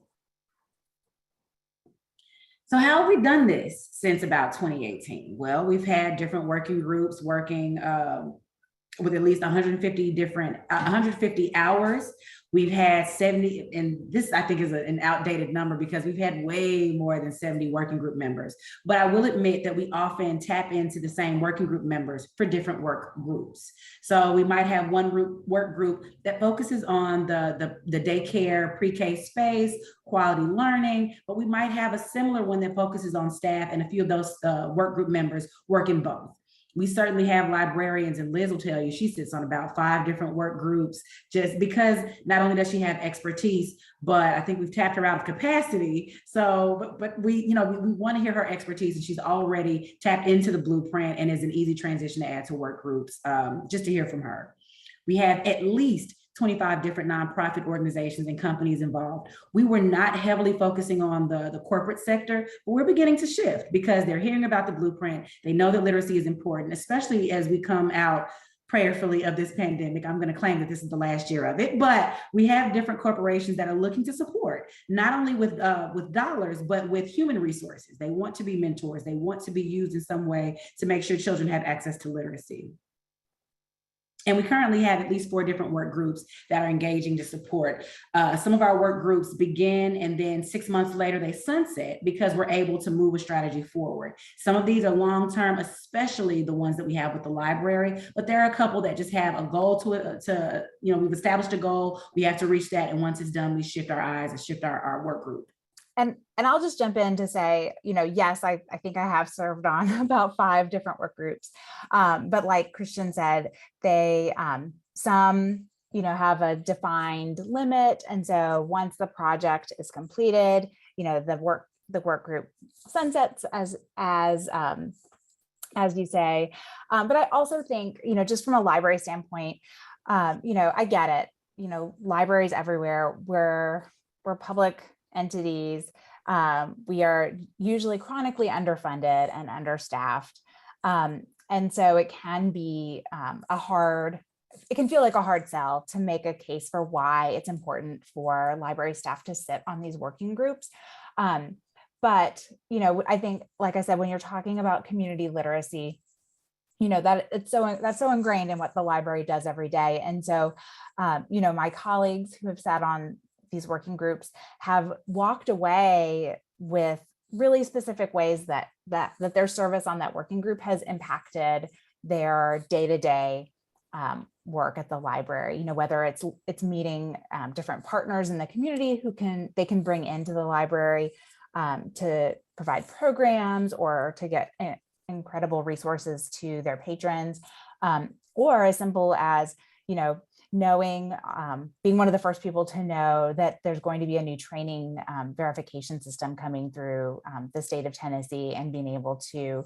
Speaker 5: So how have we done this since about 2018? Well, we've had different working groups working with at least 150 hours. We've had 70, and this I think is an outdated number because we've had way more than 70 working group members. But I will admit that we often tap into the same working group members for different work groups. So we might have one work group that focuses on the daycare pre-K space, quality learning, but we might have a similar one that focuses on staff, and a few of those work group members work in both. We certainly have librarians, and Liz will tell you she sits on about 5 different work groups, just because not only does she have expertise, but I think we've tapped her out of capacity. So, but we want to hear her expertise, and she's already tapped into the blueprint and is an easy transition to add to work groups, just to hear from her. We have at least 25 different nonprofit organizations and companies involved. We were not heavily focusing on the corporate sector, but we're beginning to shift because they're hearing about the blueprint. They know that literacy is important, especially as we come out prayerfully of this pandemic. I'm going to claim that this is the last year of it, but we have different corporations that are looking to support, not only with dollars, but with human resources. They want to be mentors. They want to be used in some way to make sure children have access to literacy. And we currently have at least 4 different work groups that are engaging to support. Some of our work groups begin, and then 6 months later they sunset because we're able to move a strategy forward. Some of these are long-term, especially the ones that we have with the library, but there are a couple that just have a goal to we've established a goal, we have to reach that, and once it's done, we shift our eyes and shift our work group.
Speaker 6: And I'll just jump in to say, yes, I think I have served on about 5 different work groups. But like Christian said, they, some, have a defined limit. And so once the project is completed, the work group sunsets as you say. But I also think, just from a library standpoint, I get it, libraries everywhere, we're public entities. We are usually chronically underfunded and understaffed. And so it can be it can feel like a hard sell to make a case for why it's important for library staff to sit on these working groups. But, I think, like I said, when you're talking about community literacy, that's so ingrained in what the library does every day. And so, my colleagues who have sat on these working groups have walked away with really specific ways that their service on that working group has impacted their day-to-day work at the library. Whether it's meeting different partners in the community who they can bring into the library to provide programs or to get incredible resources to their patrons, or as simple as knowing, being one of the first people to know that there's going to be a new training verification system coming through the state of Tennessee, and being able to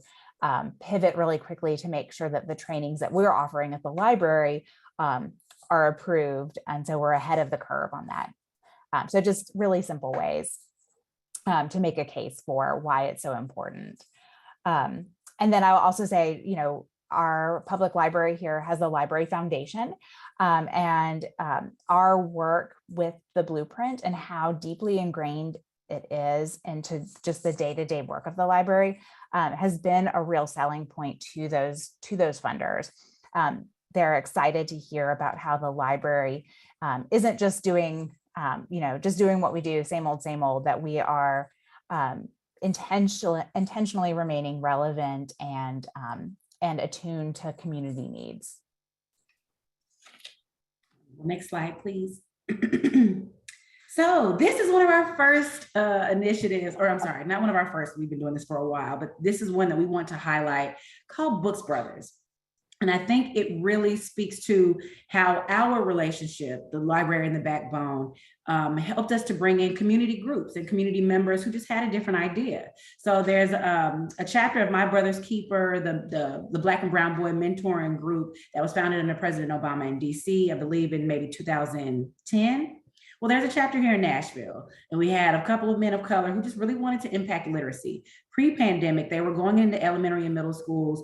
Speaker 6: pivot really quickly to make sure that the trainings that we're offering at the library are approved. And so we're ahead of the curve on that. So just really simple ways to make a case for why it's so important. And then I'll also say, our public library here has a library foundation, and our work with the blueprint and how deeply ingrained it is into just the day-to-day work of the library has been a real selling point to those funders. They're excited to hear about how the library isn't just doing, what we do, same old, that we are intentionally remaining relevant and attuned to community needs.
Speaker 5: Next slide, please. So this is one of our first initiatives, or I'm sorry, not one of our first, we've been doing this for a while, but this is one that we want to highlight, called Books Brothers. And I think it really speaks to how our relationship, the library and the backbone, helped us to bring in community groups and community members who just had a different idea. So there's a chapter of My Brother's Keeper, the Black and Brown Boy Mentoring Group that was founded under President Obama in DC, I believe in maybe 2010. Well, there's a chapter here in Nashville, and we had a couple of men of color who just really wanted to impact literacy. Pre-pandemic, they were going into elementary and middle schools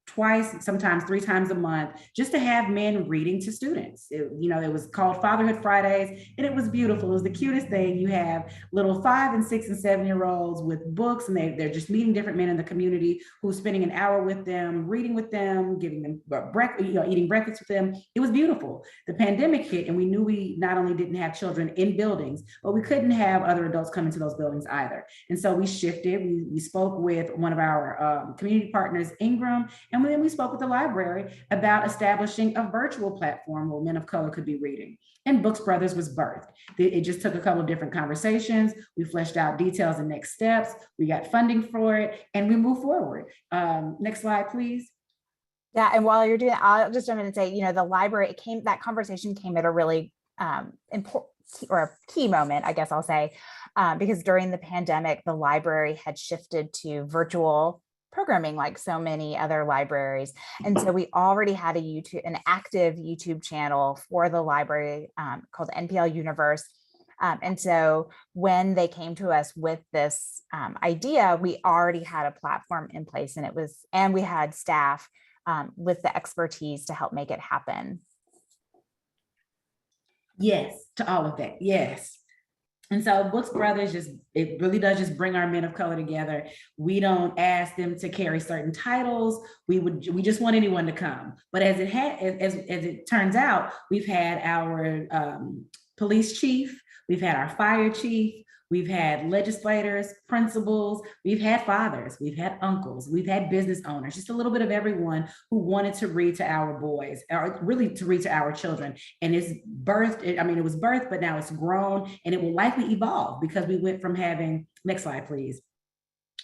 Speaker 5: twice, sometimes 3 times a month, just to have men reading to students. It was called Fatherhood Fridays, and it was beautiful. It was the cutest thing. You have little 5 and 6 and 7-year-olds with books, and they're just meeting different men in the community who's spending an hour with them, reading with them, giving them breakfast, eating breakfast with them. It was beautiful. The pandemic hit, and we knew we not only didn't have children in buildings, but we couldn't have other adults come into those buildings either. And so we shifted. We spoke with one of our community partners, Ingram, and then we spoke with the library about establishing a virtual platform where men of color could be reading. And Books Brothers was birthed. It just took a couple of different conversations. We fleshed out details and next steps. We got funding for it, and we moved forward. Next slide, please.
Speaker 6: Yeah, and while you're doing that, I'll just jump in and say, the library that conversation came at a really important or a key moment, I guess I'll say, because during the pandemic, the library had shifted to virtual programming like so many other libraries. And so we already had an active YouTube channel for the library called NPL Universe. And so when they came to us with this idea, we already had a platform in place, and we had staff with the expertise to help make it happen.
Speaker 5: Yes, to all of that. Yes. And so Books Brothers it really does just bring our men of color together. We don't ask them to carry certain titles. We just want anyone to come. But as it turns out, we've had our police chief, we've had our fire chief, we've had legislators, principals, we've had fathers, we've had uncles, we've had business owners, just a little bit of everyone who wanted to read to our boys, or really to read to our children. And it was birthed, but now it's grown, and it will likely evolve because we went from having, next slide, please.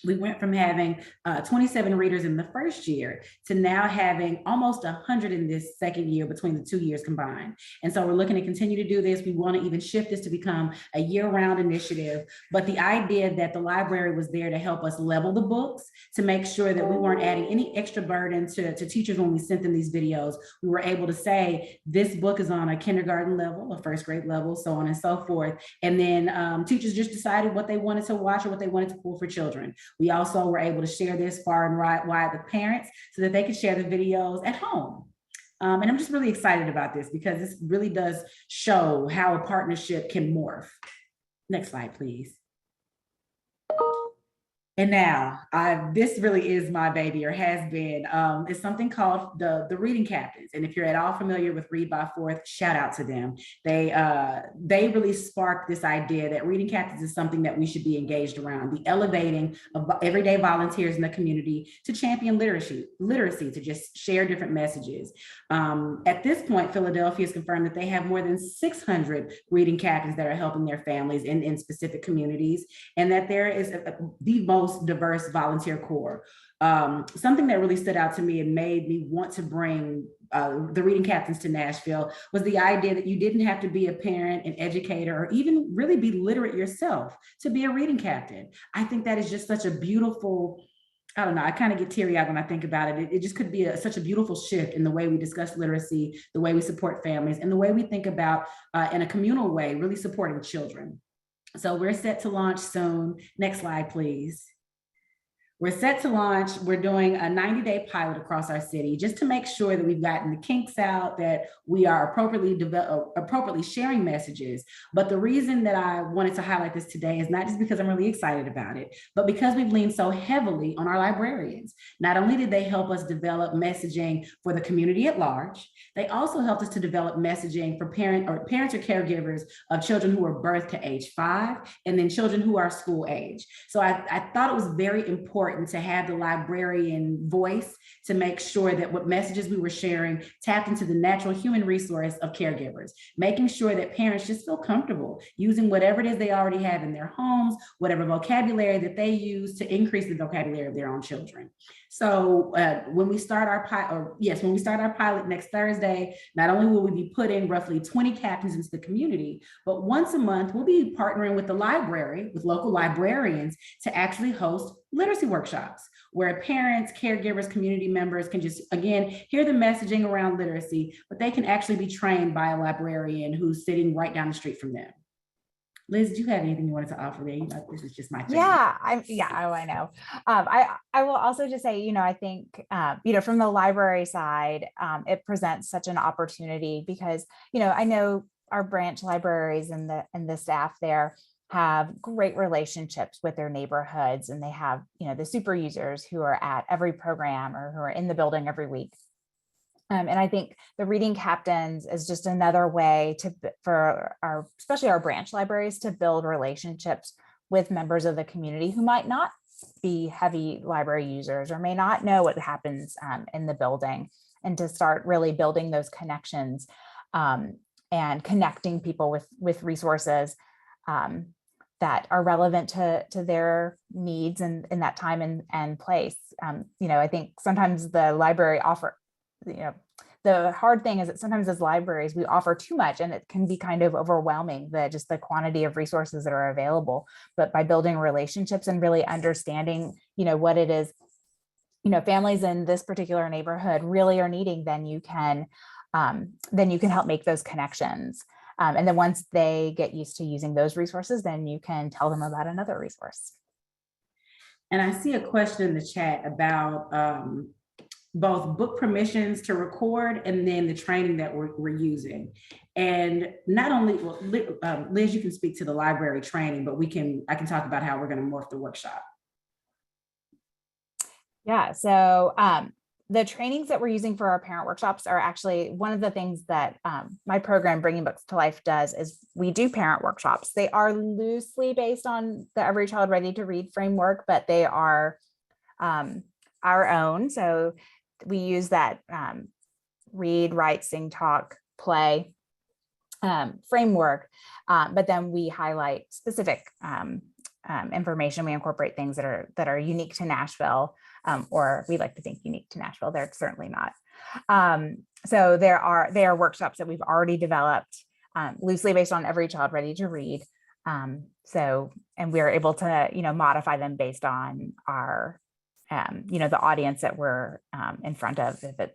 Speaker 5: We went from having 27 readers in the first year to now having almost 100 in this second year between the 2 years combined. And so we're looking to continue to do this. We want to even shift this to become a year-round initiative. But the idea that the library was there to help us level the books, to make sure that we weren't adding any extra burden to teachers when we sent them these videos. We were able to say, this book is on a kindergarten level, a first grade level, so on and so forth. And then teachers just decided what they wanted to watch or what they wanted to pull for children. We also were able to share this far and wide with parents so that they could share the videos at home. And I'm just really excited about this because this really does show how a partnership can morph. Next slide, please. And now, this really is my baby, or has been. It's something called the Reading Captains. And if you're at all familiar with Read by Fourth, shout out to them. They really sparked this idea that Reading Captains is something that we should be engaged around, the elevating of everyday volunteers in the community to champion literacy, to just share different messages. At this point, Philadelphia has confirmed that they have more than 600 Reading Captains that are helping their families in specific communities, and that there is the most diverse volunteer corps. Something that really stood out to me and made me want to bring the Reading Captains to Nashville was the idea that you didn't have to be a parent, an educator, or even really be literate yourself to be a reading captain. I think that is just such a beautiful, I don't know, I kind of get teary-eyed when I think about it. It just could be such a beautiful shift in the way we discuss literacy, the way we support families, and the way we think about, in a communal way, really supporting children. So we're set to launch soon. Next slide, please. We're set to launch. We're doing a 90-day pilot across our city just to make sure that we've gotten the kinks out, that we are appropriately sharing messages. But the reason that I wanted to highlight this today is not just because I'm really excited about it, but because we've leaned so heavily on our librarians. Not only did they help us develop messaging for the community at large, they also helped us to develop messaging for parents or caregivers of children who were birthed to age 5, and then children who are school age. So I thought it was very important important to have the librarian voice to make sure that what messages we were sharing tapped into the natural human resource of caregivers, making sure that parents just feel comfortable using whatever it is they already have in their homes, whatever vocabulary that they use to increase the vocabulary of their own children. So when we start our pilot next Thursday, not only will we be putting roughly 20 captains into the community, but once a month, we'll be partnering with the library, with local librarians to actually host literacy workshops where parents, caregivers, community members can just, again, hear the messaging around literacy, but they can actually be trained by a librarian who's sitting right down the street from them. Liz, do you have anything you wanted to offer there? This is just my thing.
Speaker 6: Yeah, I know. I will also just say, I think, from the library side, it presents such an opportunity because, I know our branch libraries and the staff there have great relationships with their neighborhoods, and they have, the super users who are at every program or who are in the building every week. And I think the reading captains is just another way for especially our branch libraries, to build relationships with members of the community who might not be heavy library users or may not know what happens in the building, and to start really building those connections and connecting people with resources that are relevant to their needs and in that time and place. I think sometimes the library the hard thing is that sometimes as libraries, we offer too much and it can be kind of overwhelming, just the quantity of resources that are available. But by building relationships and really understanding, what it is, families in this particular neighborhood really are needing, then you can help make those connections. And then once they get used to using those resources, then you can tell them about another resource.
Speaker 5: And I see a question in the chat about both book permissions to record and then the training that we're using. And not only, Liz, you can speak to the library training, but I can talk about how we're going to morph the workshop.
Speaker 6: Yeah, so the trainings that we're using for our parent workshops are actually one of the things that my program, Bringing Books to Life, does is we do parent workshops. They are loosely based on the Every Child Ready to Read framework, but they are our own. So we use that read, write, sing, talk, play framework, but then we highlight specific information. We incorporate things that are unique to Nashville, or we like to think unique to Nashville. They're certainly not. So they are workshops that we've already developed loosely based on Every Child Ready to Read. And we're able to modify them based on our the audience that we're in front of. If it's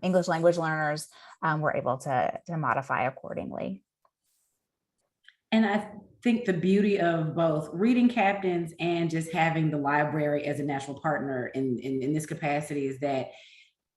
Speaker 6: English language learners, we're able to modify accordingly.
Speaker 5: And I think the beauty of both reading captains and just having the library as a national partner in this capacity is that,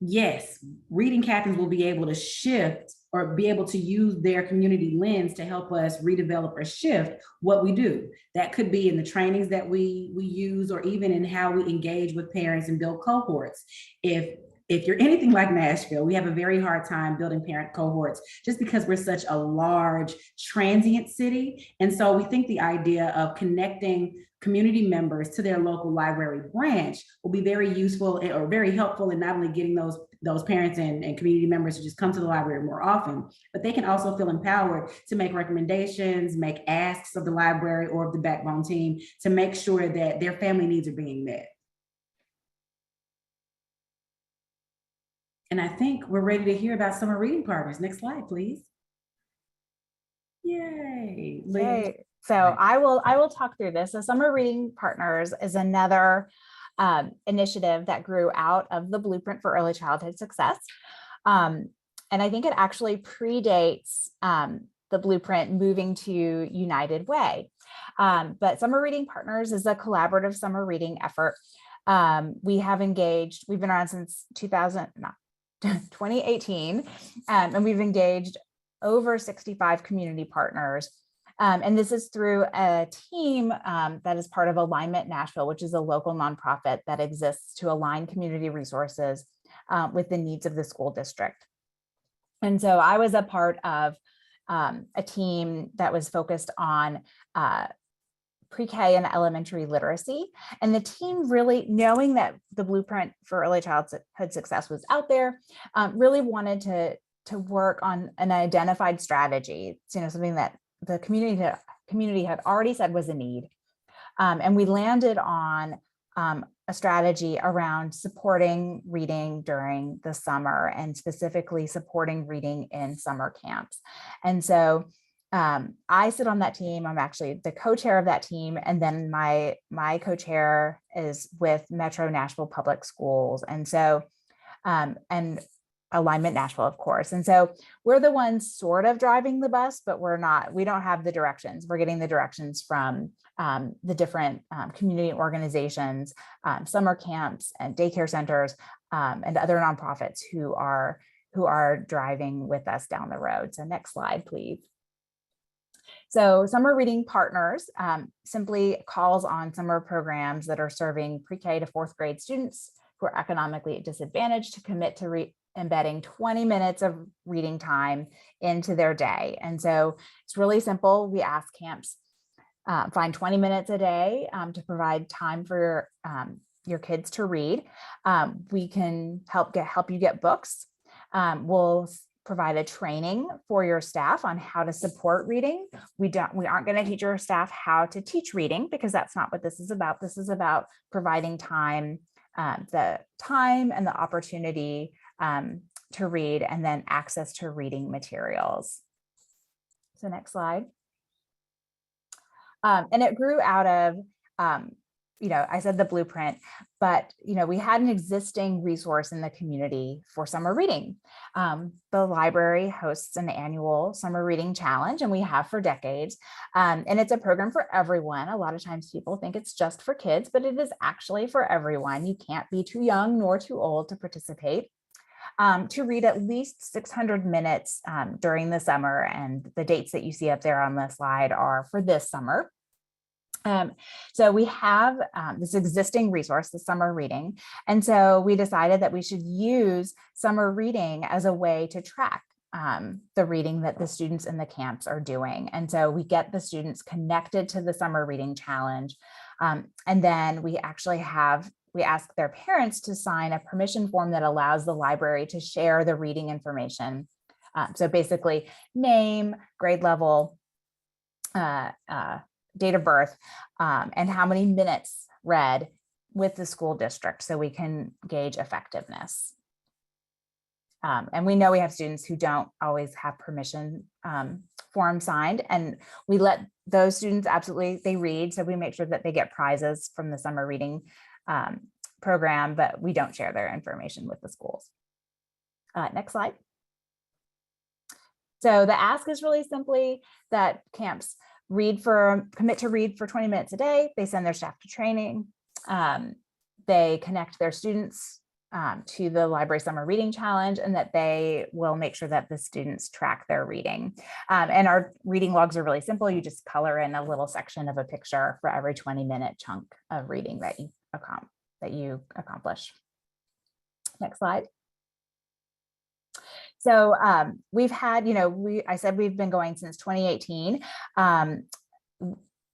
Speaker 5: yes, reading captains will be able to shift or be able to use their community lens to help us redevelop or shift what we do. That could be in the trainings that we use, or even in how we engage with parents and build cohorts. If you're anything like Nashville, we have a very hard time building parent cohorts just because we're such a large transient city. And so we think the idea of connecting community members to their local library branch will be very useful or very helpful in not only getting those parents and community members to just come to the library more often, but they can also feel empowered to make recommendations, make asks of the library or of the Backbone team to make sure that their family needs are being met. And I think we're ready to hear about summer reading partners. Next slide, please. Yay.
Speaker 6: Okay. So I will talk through this. So Summer Reading Partners is another initiative that grew out of the Blueprint for Early Childhood Success. And I think it actually predates the Blueprint moving to United Way. But Summer Reading Partners is a collaborative summer reading effort. We've been around since 2018, and we've engaged over 65 community partners. And this is through a team that is part of Alignment Nashville, which is a local nonprofit that exists to align community resources with the needs of the school district. And so I was a part of a team that was focused on pre-K and elementary literacy. And the team really, knowing that the blueprint for early childhood success was out there, really wanted to work on an identified strategy. It's, something that the community had already said was a need. And we landed on a strategy around supporting reading during the summer, and specifically supporting reading in summer camps. And so I sit on that team. I'm actually the co-chair of that team. And then my co-chair is with Metro Nashville Public Schools. And so, and Alignment Nashville, of course. And so we're the ones sort of driving the bus, but we don't have the directions. We're getting the directions from the different community organizations, summer camps and daycare centers, and other nonprofits who are driving with us down the road. So next slide, please. So Summer Reading Partners simply calls on summer programs that are serving pre-K to fourth grade students who are economically disadvantaged to commit to embedding 20 minutes of reading time into their day. And so it's really simple. We ask camps find 20 minutes a day to provide time for your kids to read. We can help you get books. We'll provide a training for your staff on how to support reading. We aren't going to teach your staff how to teach reading, because that's not what this is about. This is about providing time, the time and the opportunity to read, and then access to reading materials. So next slide. And it grew out of, I said the blueprint, but, we had an existing resource in the community for summer reading. The library hosts an annual summer reading challenge, and we have for decades. And it's a program for everyone. A lot of times people think it's just for kids, but it is actually for everyone. You can't be too young nor too old to participate. To read at least 600 minutes during the summer, and the dates that you see up there on the slide are for this summer. So we have this existing resource, the summer reading, and so we decided that we should use summer reading as a way to track the reading that the students in the camps are doing. And so we get the students connected to the summer reading challenge, and then we ask their parents to sign a permission form that allows the library to share the reading information. So basically name, grade level, date of birth, and how many minutes read with the school district, so we can gauge effectiveness. And we know we have students who don't always have permission form signed, and we let those students they read, so we make sure that they get prizes from the summer reading program, but we don't share their information with the schools. Next slide. So the ask is really simply that camps commit to read for 20 minutes a day. They send their staff to training. They connect their students to the library summer reading challenge, and that they will make sure that the students track their reading. And our reading logs are really simple. You just color in a little section of a picture for every 20-minute chunk of reading that you accomplish. Next slide. So we've had, I said we've been going since 2018.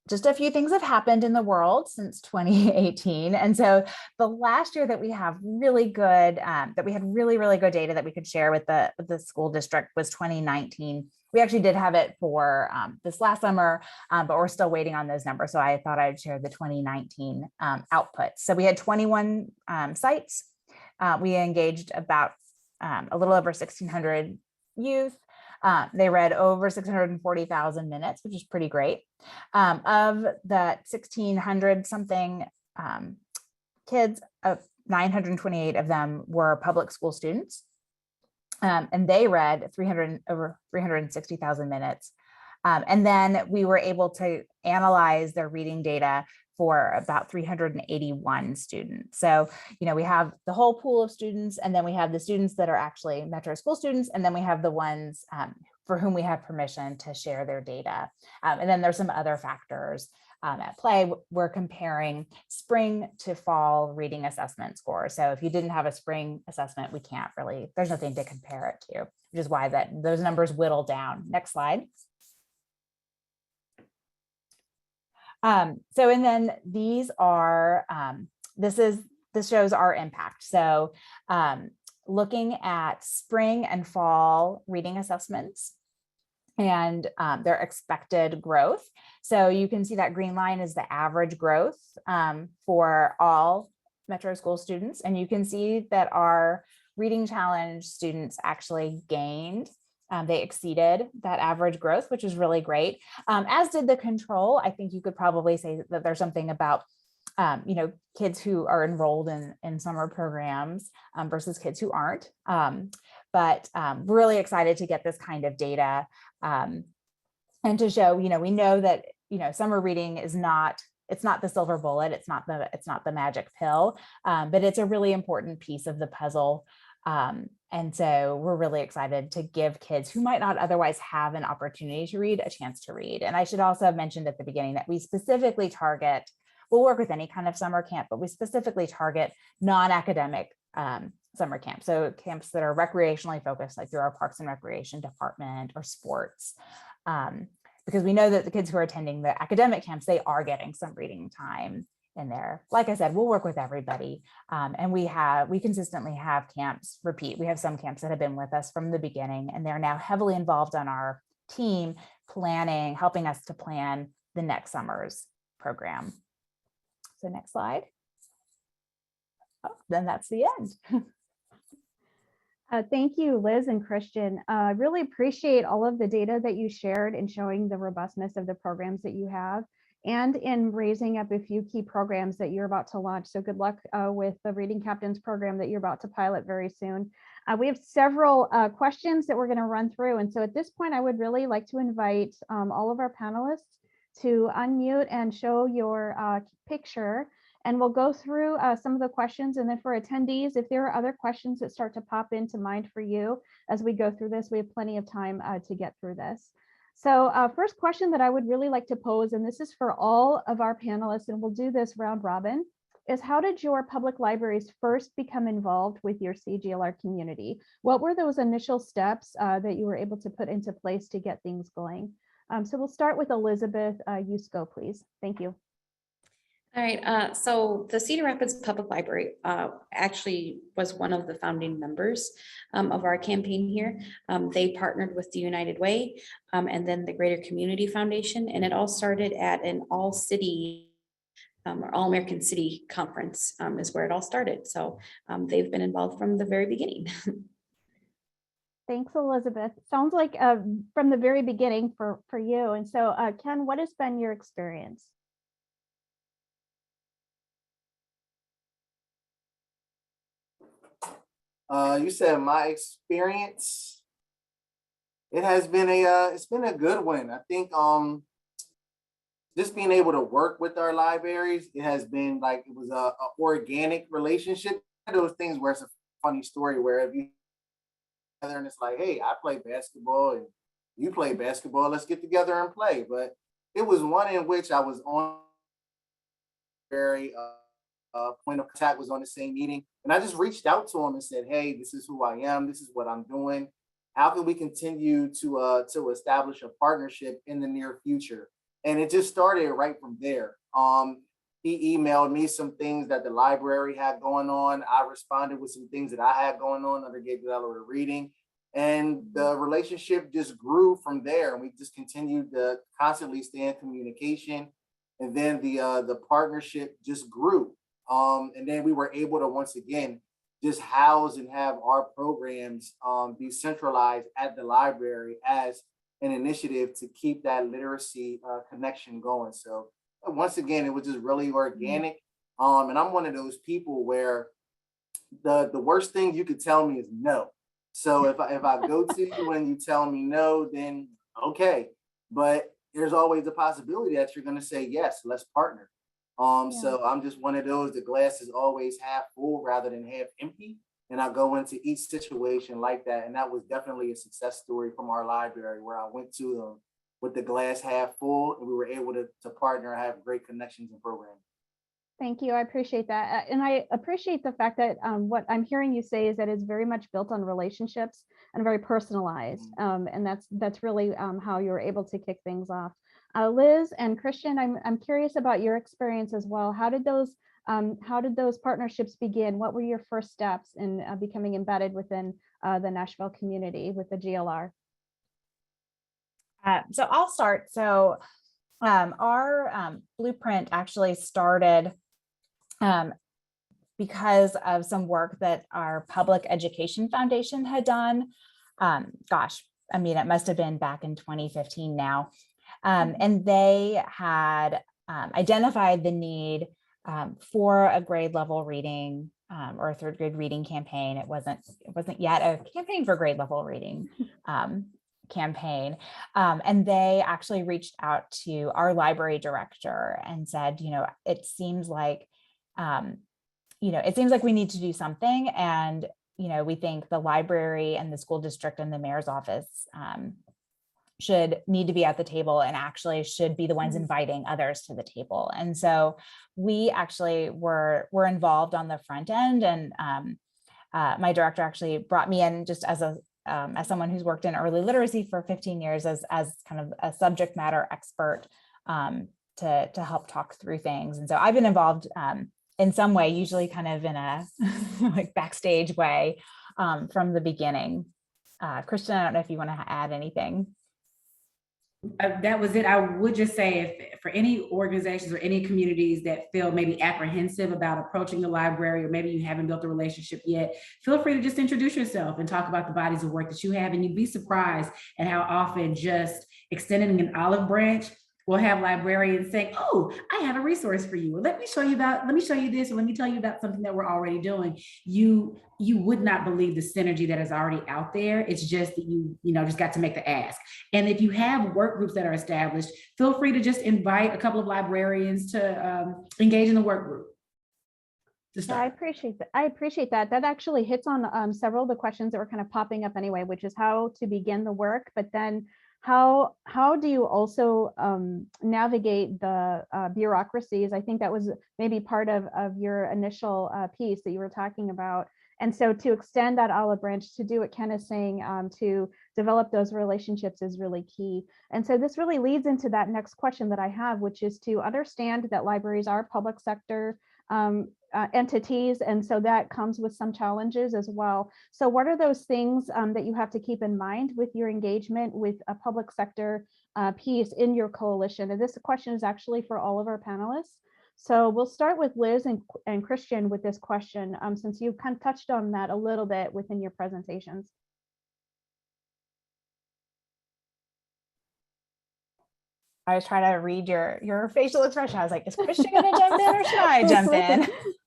Speaker 6: Just a few things have happened in the world since 2018. And so the last year that we have really good, that we had really good data that we could share with the school district was 2019. We actually did have it for this last summer, but we're still waiting on those numbers. So I thought I'd share the 2019 outputs. So we had 21 sites. We engaged about a little over 1,600 youth. They read over 640,000 minutes, which is pretty great. Of that 1,600 something kids, 928 of them were public school students. And they read over 360,000 minutes. And then we were able to analyze their reading data for about 381 students. So, we have the whole pool of students, and then we have the students that are actually Metro school students, and then we have the ones for whom we have permission to share their data. And then there's some other factors at play. We're comparing spring to fall reading assessment scores. So if you didn't have a spring assessment, there's nothing to compare it to, which is why those numbers whittle down. Next slide. So, and then these are, this shows our impact. So looking at spring and fall reading assessments and their expected growth. So you can see that green line is the average growth for all Metro School students. And you can see that our reading challenge students actually gained, they exceeded that average growth, which is really great. As did the control. I think you could probably say that there's something about kids who are enrolled in summer programs versus kids who aren't. But really excited to get this kind of data and to show, we know that, summer reading is not, it's not the silver bullet, it's not the magic pill, but it's a really important piece of the puzzle. And so we're really excited to give kids who might not otherwise have an opportunity to read a chance to read. And I should also have mentioned at the beginning that we specifically target, we'll work with any kind of summer camp, but we specifically target non-academic summer camps. So camps that are recreationally focused, like through our Parks and Recreation department or sports. Because we know that the kids who are attending the academic camps, they are getting some reading time in there. Like I said, we'll work with everybody. And we consistently have camps repeat. We have some camps that have been with us from the beginning, and they're now heavily involved on our team planning, helping us to plan the next summer's program. So next slide. Oh, then that's the end.
Speaker 2: Thank you, Liz and Christian. I really appreciate all of the data that you shared in showing the robustness of the programs that you have and in raising up a few key programs that you're about to launch. So good luck with the Reading Captains program that you're about to pilot very soon. We have several questions that we're going to run through. And so at this point, I would really like to invite all of our panelists to unmute and show your picture. And we'll go through some of the questions. And then for attendees, if there are other questions that start to pop into mind for you as we go through this, we have plenty of time to get through this. So first question that I would really like to pose, and this is for all of our panelists, and we'll do this round robin, is how did your public libraries first become involved with your CGLR community? What were those initial steps that you were able to put into place to get things going? So we'll start with Elizabeth Yusko, please. Thank you.
Speaker 3: All right, so the Cedar Rapids Public Library actually was one of the founding members of our campaign here. They partnered with the United Way and then the Greater Community Foundation, and it all started at an all-city or all-American City conference is where it all started. So they've been involved from the very beginning.
Speaker 2: Thanks, Elizabeth. Sounds like from the very beginning for you. And so Ken, what has been your experience?
Speaker 4: You said my experience. It has been it's been a good one. I think just being able to work with our libraries, it has been like it was a organic relationship. Those things where it's a funny story where if you and it's like, hey, I play basketball and you play basketball, let's get together and play. But it was one in which I was on very point of contact, was on the same meeting. And I just reached out to him and said, hey, this is who I am. This is what I'm doing. How can we continue to establish a partnership in the near future? And it just started right from there. He emailed me some things that the library had going on. I responded with some things that I had going on under Get Delaware Reading. And the relationship just grew from there. And we just continued to constantly stay in communication. And then the partnership just grew. And then we were able to once again just house and have our programs be centralized at the library as an initiative to keep that literacy connection going. So once again, it was just really organic. And I'm one of those people where the worst thing you could tell me is no. So if I go to you and you tell me no, then okay. But there's always a possibility that you're going to say yes, let's partner. So I'm just one of those, the glass is always half full rather than half empty. And I go into each situation like that. And that was definitely a success story from our library where I went to them with the glass half full and we were able to partner and have great connections and programs.
Speaker 2: Thank you. I appreciate that. And I appreciate the fact that what I'm hearing you say is that it's very much built on relationships and very personalized. And that's really how you're able to kick things off. Liz and Christian, I'm curious about your experience as well. How did those partnerships begin? What were your first steps in becoming embedded within the Nashville community with the GLR?
Speaker 6: So I'll start. So our blueprint actually started because of some work that our Public Education Foundation had done. Gosh, I mean, it must have been back in 2015 now. And they had identified the need for a grade level reading or a third grade reading campaign. It wasn't yet a campaign for grade level reading campaign. And they actually reached out to our library director and said, it seems like, we need to do something. And, we think the library and the school district and the mayor's office should need to be at the table and actually should be the ones inviting others to the table. And so we actually were involved on the front end, and my director actually brought me in just as someone who's worked in early literacy for 15 years as kind of a subject matter expert to help talk through things. And so I've been involved in some way, usually kind of in a like backstage way from the beginning. Christian, I don't know if you want to add anything.
Speaker 5: That was it. I would just say, if for any organizations or any communities that feel maybe apprehensive about approaching the library, or maybe you haven't built a relationship yet, feel free to just introduce yourself and talk about the bodies of work that you have. And you'd be surprised at how often just extending an olive branch will have librarians saying, "Oh, I have a resource for you. Or let me show you this, or let me tell you about something that we're already doing." You would not believe the synergy that is already out there. It's just that you just got to make the ask. And if you have work groups that are established, feel free to just invite a couple of librarians to engage in the work group.
Speaker 2: Yeah, I appreciate that. That actually hits on several of the questions that were kind of popping up anyway, which is how to begin the work, but then how do you also navigate the bureaucracies? I think that was maybe part of your initial piece that you were talking about. And so to extend that olive branch, to do what Ken is saying, to develop those relationships is really key. And so this really leads into that next question that I have, which is to understand that libraries are public sector entities. And so that comes with some challenges as well. So what are those things that you have to keep in mind with your engagement with a public sector piece in your coalition? And this question is actually for all of our panelists. So we'll start with Liz and Christian with this question, since you kind of touched on that a little bit within your presentations.
Speaker 6: I was trying to read your facial expression. I was like, is Christian going to jump in or should I jump in?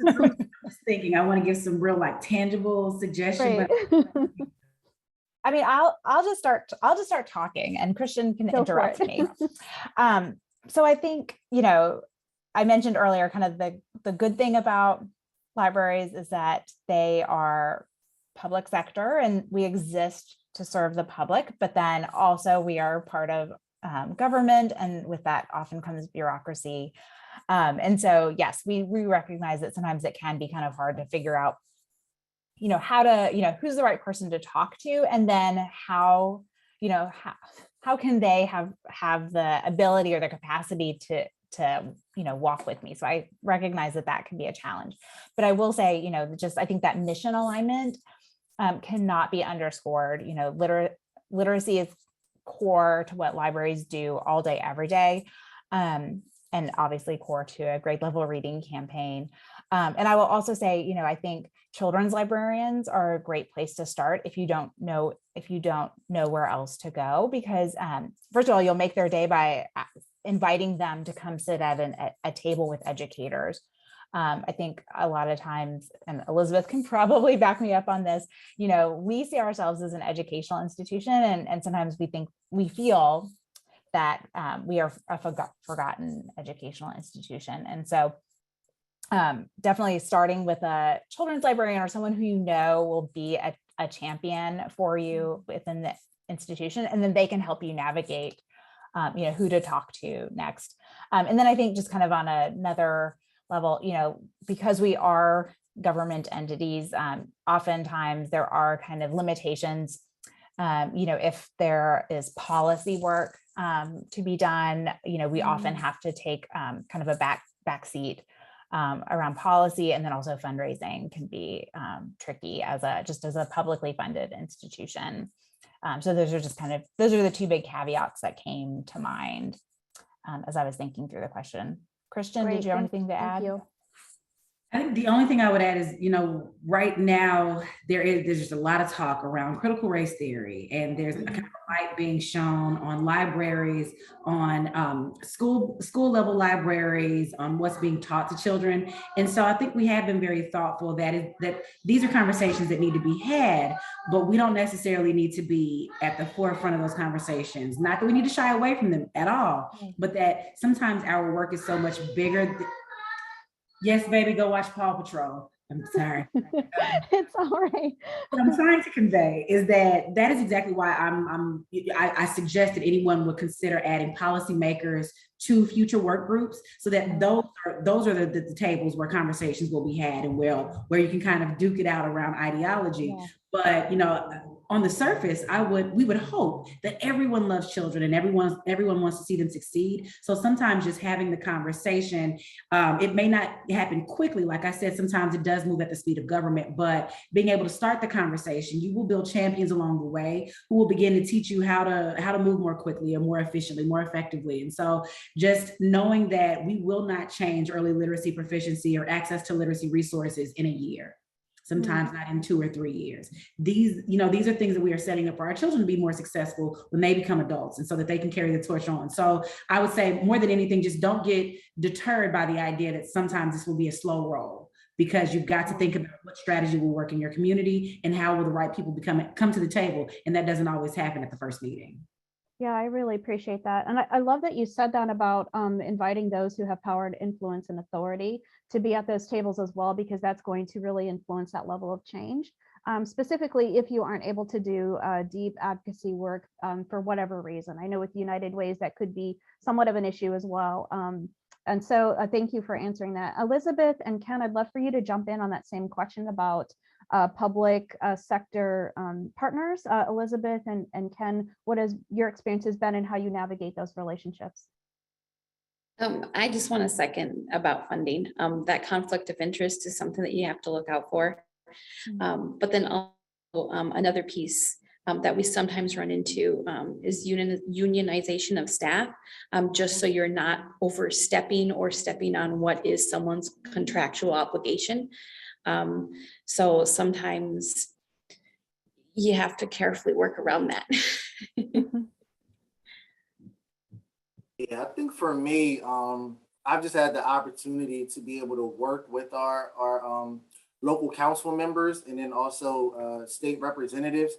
Speaker 5: I was thinking I want to give some real tangible suggestions.
Speaker 2: Right.
Speaker 5: But
Speaker 6: I mean, I'll just start talking and Christian can interrupt me. So I think, I mentioned earlier kind of the good thing about libraries is that they are public sector and we exist to serve the public, but then also we are part of government, and with that often comes bureaucracy. And so, yes, we recognize that sometimes it can be kind of hard to figure out, how to, who's the right person to talk to, and then how can they have the ability or the capacity to walk with me. So I recognize that can be a challenge, but I will say, I think that mission alignment cannot be underscored. Literacy is core to what libraries do all day, every day. And obviously core to a grade level reading campaign. And I will also say, I think children's librarians are a great place to start if you don't know where else to go, because first of all, you'll make their day by inviting them to come sit at a table with educators. I think a lot of times, and Elizabeth can probably back me up on this, we see ourselves as an educational institution, and sometimes we feel that we are a forgotten educational institution. And so definitely starting with a children's librarian or someone who will be a champion for you within the institution, and then they can help you navigate who to talk to next. And then I think just kind of on another level, because we are government entities, oftentimes there are kind of limitations if there is policy work to be done, we often have to take kind of a back seat around policy, and then also fundraising can be tricky as a publicly funded institution. So those are the two big caveats that came to mind as I was thinking through the question. Christian,
Speaker 2: Great,
Speaker 6: did you have
Speaker 2: thank-
Speaker 6: anything to add?
Speaker 2: Thank you.
Speaker 5: I think the only thing I would add is, right now there's just a lot of talk around critical race theory, and there's a kind of light being shown on libraries, on school level libraries, on what's being taught to children. And so I think we have been very thoughtful that these are conversations that need to be had, but we don't necessarily need to be at the forefront of those conversations. Not that we need to shy away from them at all, but that sometimes our work is so much bigger. Yes, baby, go watch Paw Patrol. I'm sorry.
Speaker 2: It's all right.
Speaker 5: What I'm trying to convey is that is exactly why I suggest that anyone would consider adding policymakers to future work groups, so that those are the tables where conversations will be had, and where you can kind of duke it out around ideology.
Speaker 2: Yeah.
Speaker 5: But on the surface, we would hope that everyone loves children and everyone wants to see them succeed. So sometimes just having the conversation, it may not happen quickly. Like I said, sometimes it does move at the speed of government, but being able to start the conversation, you will build champions along the way who will begin to teach you how to move more quickly and more efficiently, more effectively. And so just knowing that we will not change early literacy proficiency or access to literacy resources in a year. Sometimes not in 2 or 3 years. These are things that we are setting up for our children to be more successful when they become adults, and so that they can carry the torch on. So I would say, more than anything, just don't get deterred by the idea that sometimes this will be a slow roll, because you've got to think about what strategy will work in your community and how will the right people come to the table. And that doesn't always happen at the first meeting.
Speaker 2: Yeah, I really appreciate that. And I love that you said that about inviting those who have power and influence and authority to be at those tables as well, because that's going to really influence that level of change. Specifically, if you aren't able to do deep advocacy work for whatever reason. I know with United Ways, that could be somewhat of an issue as well. And so thank you for answering that. Elizabeth and Ken, I'd love for you to jump in on that same question about public sector partners. Elizabeth and Ken, what has your experience has been and how you navigate those relationships?
Speaker 3: I just want to second about funding. That conflict of interest is something that you have to look out for. But then also another piece that we sometimes run into is unionization of staff, just so you're not overstepping or stepping on what is someone's contractual obligation. So sometimes you have to carefully work around that.
Speaker 4: Yeah, I think for me, I've just had the opportunity to be able to work with our local council members, and then also state representatives.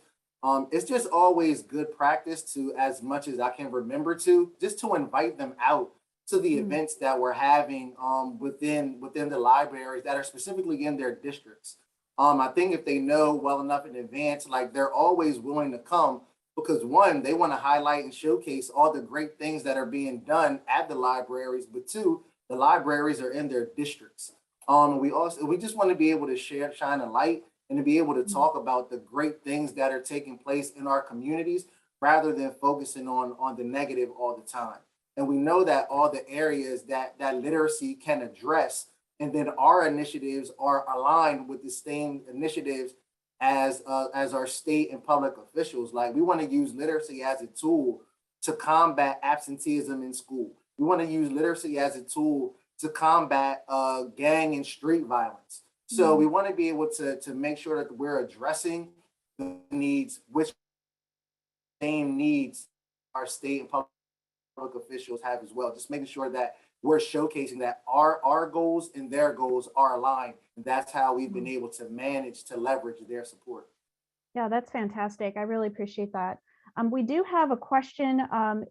Speaker 4: It's just always good practice to, as much as I can remember, just to invite them out to the events that we're having within the libraries that are specifically in their districts. I think if they know well enough in advance, like, they're always willing to come, because one, they want to highlight and showcase all the great things that are being done at the libraries, but two, the libraries are in their districts. We just want to be able to shine a light and to be able to talk about the great things that are taking place in our communities, rather than focusing on the negative all the time. And we know that all the areas that literacy can address, and then our initiatives are aligned with the same initiatives as our state and public officials. Like, we want to use literacy as a tool to combat absenteeism in school. We want to use literacy as a tool to combat gang and street violence. So we want to be able to make sure that we're addressing the needs, which same needs our state and public officials have as well. Just making sure that we're showcasing that our goals and their goals are aligned. And that's how we've been able to manage to leverage their support.
Speaker 2: Yeah, that's fantastic. I really appreciate that. We do have a question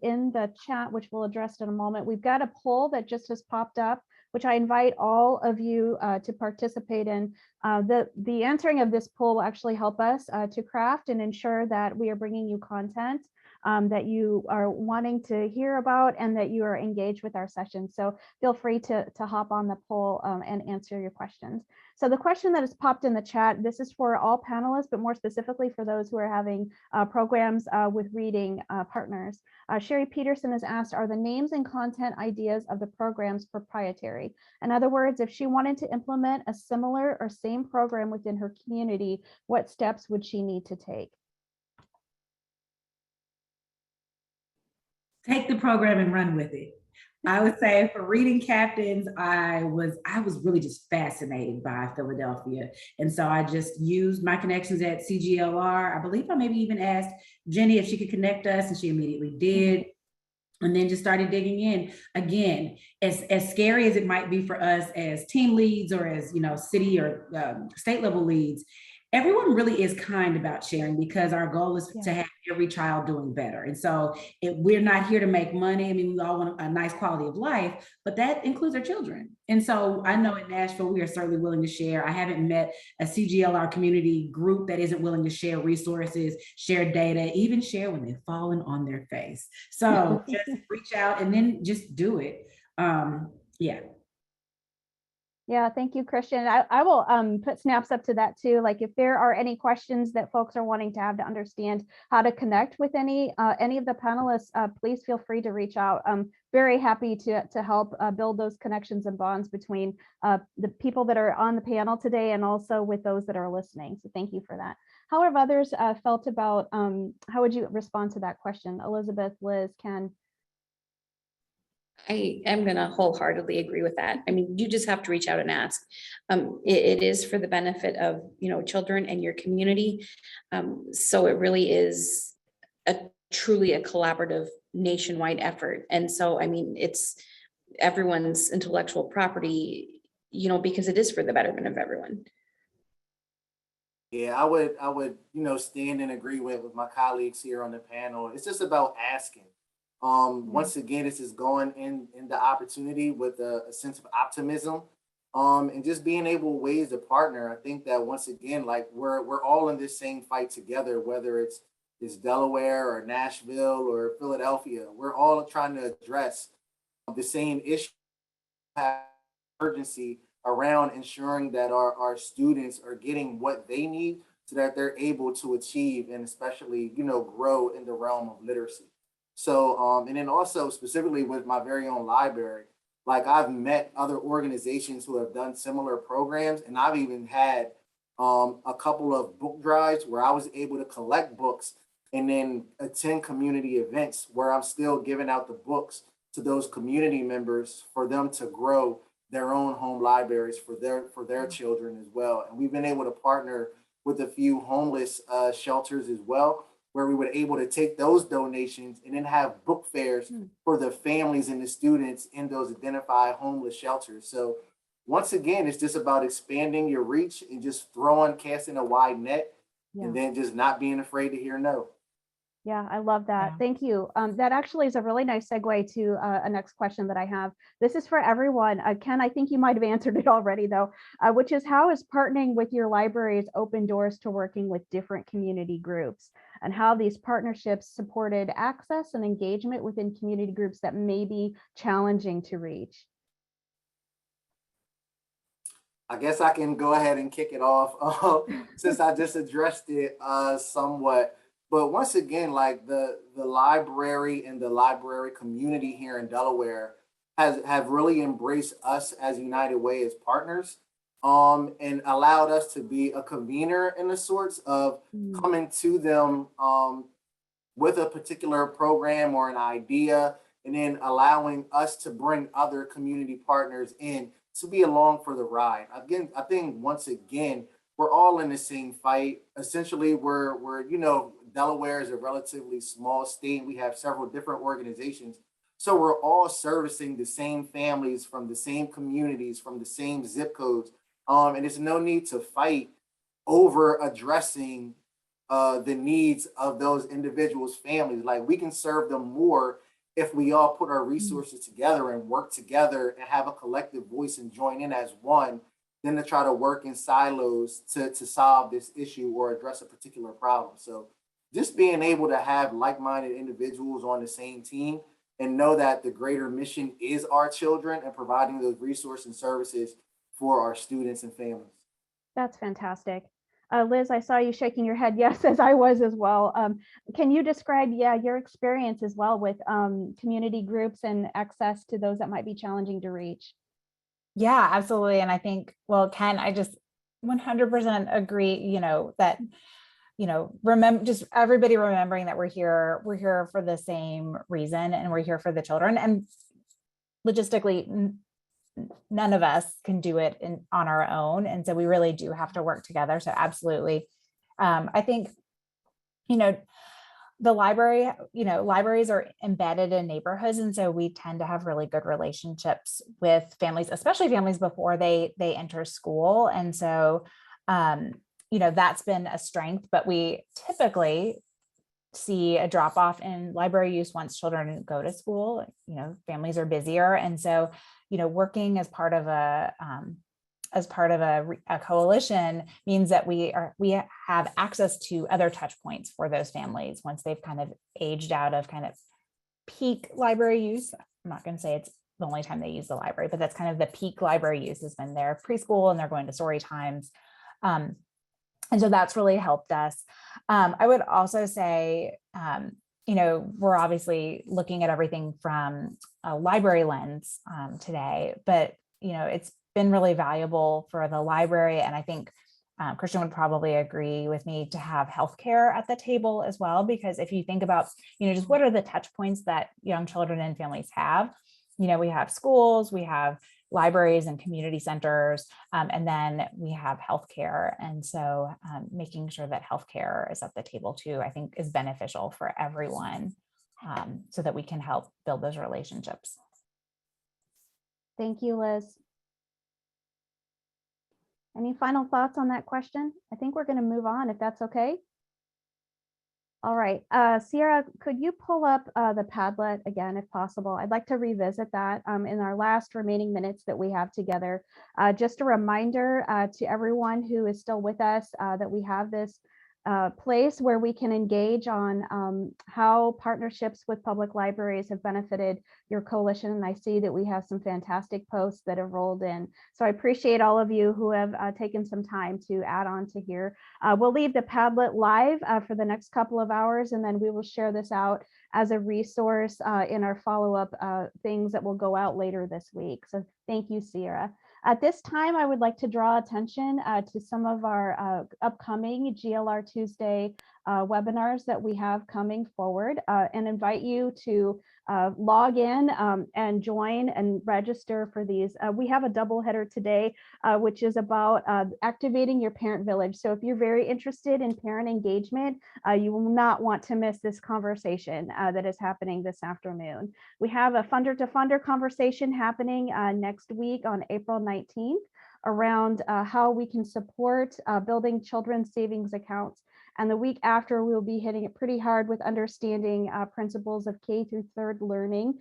Speaker 2: in the chat, which we'll address in a moment. We've got a poll that just has popped up, which I invite all of you to participate in. The answering of this poll will actually help us to craft and ensure that we are bringing you content that you are wanting to hear about and that you are engaged with our session. So feel free to hop on the poll and answer your questions. So the question that has popped in the chat, this is for all panelists, but more specifically for those who are having programs with reading partners. Sherry Peterson has asked, are the names and content ideas of the programs proprietary? In other words, if she wanted to implement a similar or same program within her community, what steps would she need to take?
Speaker 5: Take the program and run with it. I would say for reading captains, I was really just fascinated by Philadelphia. And so I just used my connections at CGLR. I believe I maybe even asked Jenny if she could connect us, and she immediately did. And then just started digging in. Again, as scary as it might be for us as team leads or as, city or state level leads, everyone really is kind about sharing, because our goal is to have every child doing better. And so we're not here to make money. I mean, we all want a nice quality of life, but that includes our children. And so I know in Nashville, we are certainly willing to share. I haven't met a CGLR community group that isn't willing to share resources, share data, even share when they've fallen on their face. So just reach out and then just do it.
Speaker 2: Yeah, thank you, Christian. I will put snaps up to that too. Like if there are any questions that folks are wanting to have to understand how to connect with any of the panelists, please feel free to reach out. I'm very happy to help build those connections and bonds between the people that are on the panel today and also with those that are listening. So thank you for that. How have others felt about, how would you respond to that question? Elizabeth, Liz, Ken?
Speaker 3: I am going to wholeheartedly agree with that. I mean, you just have to reach out and ask. It is for the benefit of, children and your community. So it really is truly a collaborative nationwide effort. And so, I mean, it's everyone's intellectual property, because it is for the betterment of everyone.
Speaker 4: Yeah, I would, stand and agree with my colleagues here on the panel. It's just about asking. Once again, this is going in the opportunity with a sense of optimism, and just being able ways to partner. I think that once again, like we're all in this same fight together, whether it's Delaware or Nashville or Philadelphia. We're all trying to address the same issue, urgency around ensuring that our students are getting what they need so that they're able to achieve and especially, grow in the realm of literacy. So, and then also specifically with my very own library, like I've met other organizations who have done similar programs, and I've even had a couple of book drives where I was able to collect books and then attend community events where I'm still giving out the books to those community members for them to grow their own home libraries for their children as well. And we've been able to partner with a few homeless shelters as well, where we were able to take those donations and then have book fairs for the families and the students in those identified homeless shelters. So once again, it's just about expanding your reach and just casting a wide net, and then just not being afraid to hear no.
Speaker 2: Yeah, I love that. Thank you. That actually is a really nice segue to a next question that I have. This is for everyone. Ken, I think you might have answered it already though, which is how is partnering with your libraries open doors to working with different community groups, and how these partnerships supported access and engagement within community groups that may be challenging to reach?
Speaker 4: I guess I can go ahead and kick it off since I just addressed it somewhat. But once again, like the library and the library community here in Delaware have really embraced us as United Way as partners, and allowed us to be a convener in the sorts of coming to them with a particular program or an idea, and then allowing us to bring other community partners in to be along for the ride. Again, I think once again, we're all in the same fight. Essentially, we're Delaware is a relatively small state. We have several different organizations. So we're all servicing the same families from the same communities, from the same zip codes. And there's no need to fight over addressing the needs of those individuals' families. Like we can serve them more if we all put our resources together and work together and have a collective voice and join in as one, than to try to work in silos to solve this issue or address a particular problem. So just being able to have like-minded individuals on the same team and know that the greater mission is our children and providing those resources and services for our students and families.
Speaker 2: That's fantastic. Liz, I saw you shaking your head, yes, as I was as well. Can you describe, your experience as well with community groups and access to those that might be challenging to reach?
Speaker 6: Yeah, absolutely. And I think, well, Ken, I just 100% agree, that, remember, just everybody remembering that we're here for the same reason, and we're here for the children. And logistically, none of us can do it on our own. And so we really do have to work together. So absolutely. I think, the library, libraries are embedded in neighborhoods. And so we tend to have really good relationships with families, especially families before they enter school. And so, that's been a strength, but we typically see a drop off in library use once children go to school. Families are busier. And so, working as part of a coalition means that we have access to other touch points for those families once they've kind of aged out of kind of peak library use. I'm not going to say it's the only time they use the library, but that's kind of the peak library use has been their preschool and they're going to story times. And so that's really helped us. I would also say, we're obviously looking at everything from a library lens today, but, it's been really valuable for the library. And I think Christian would probably agree with me to have healthcare at the table as well, because if you think about, just what are the touch points that young children and families have, we have schools, we have libraries and community centers, and then we have healthcare. And so making sure that healthcare is at the table too, I think is beneficial for everyone, so that we can help build those relationships.
Speaker 2: Thank you, Liz. Any final thoughts on that question? I think we're going to move on if that's okay. All right, Sierra, could you pull up the Padlet again, if possible? I'd like to revisit that in our last remaining minutes that we have together. Just a reminder to everyone who is still with us that we have this place where we can engage on how partnerships with public libraries have benefited your coalition. And I see that we have some fantastic posts that have rolled in. So I appreciate all of you who have taken some time to add on to here. We'll leave the Padlet live for the next couple of hours, and then we will share this out as a resource in our follow-up things that will go out later this week. So thank you, Sierra. At this time, I would like to draw attention to some of our upcoming GLR Tuesday webinars that we have coming forward, and invite you to log in and join and register for these. We have a double header today, which is about activating your parent village. So if you're very interested in parent engagement, you will not want to miss this conversation that is happening this afternoon. We have a funder to funder conversation happening next week on April 19th around how we can support building children's savings accounts. And the week after, we will be hitting it pretty hard with understanding principles of K through third learning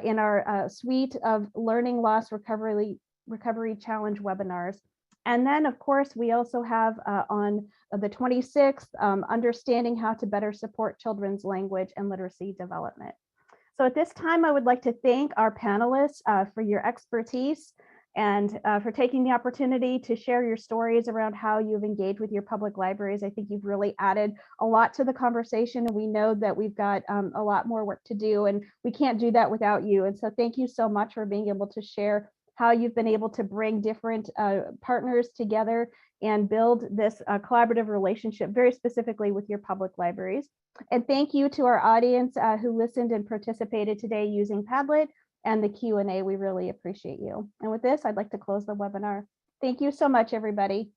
Speaker 2: in our suite of learning loss recovery challenge webinars. And then, of course, we also have on the 26th, understanding how to better support children's language and literacy development. So at this time, I would like to thank our panelists for your expertise and for taking the opportunity to share your stories around how you've engaged with your public libraries. I think you've really added a lot to the conversation, and we know that we've got a lot more work to do, and we can't do that without you. And so thank you so much for being able to share how you've been able to bring different partners together and build this collaborative relationship very specifically with your public libraries. And thank you to our audience who listened and participated today using Padlet and the Q&A. We really appreciate you. And with this, I'd like to close the webinar. Thank you so much, everybody.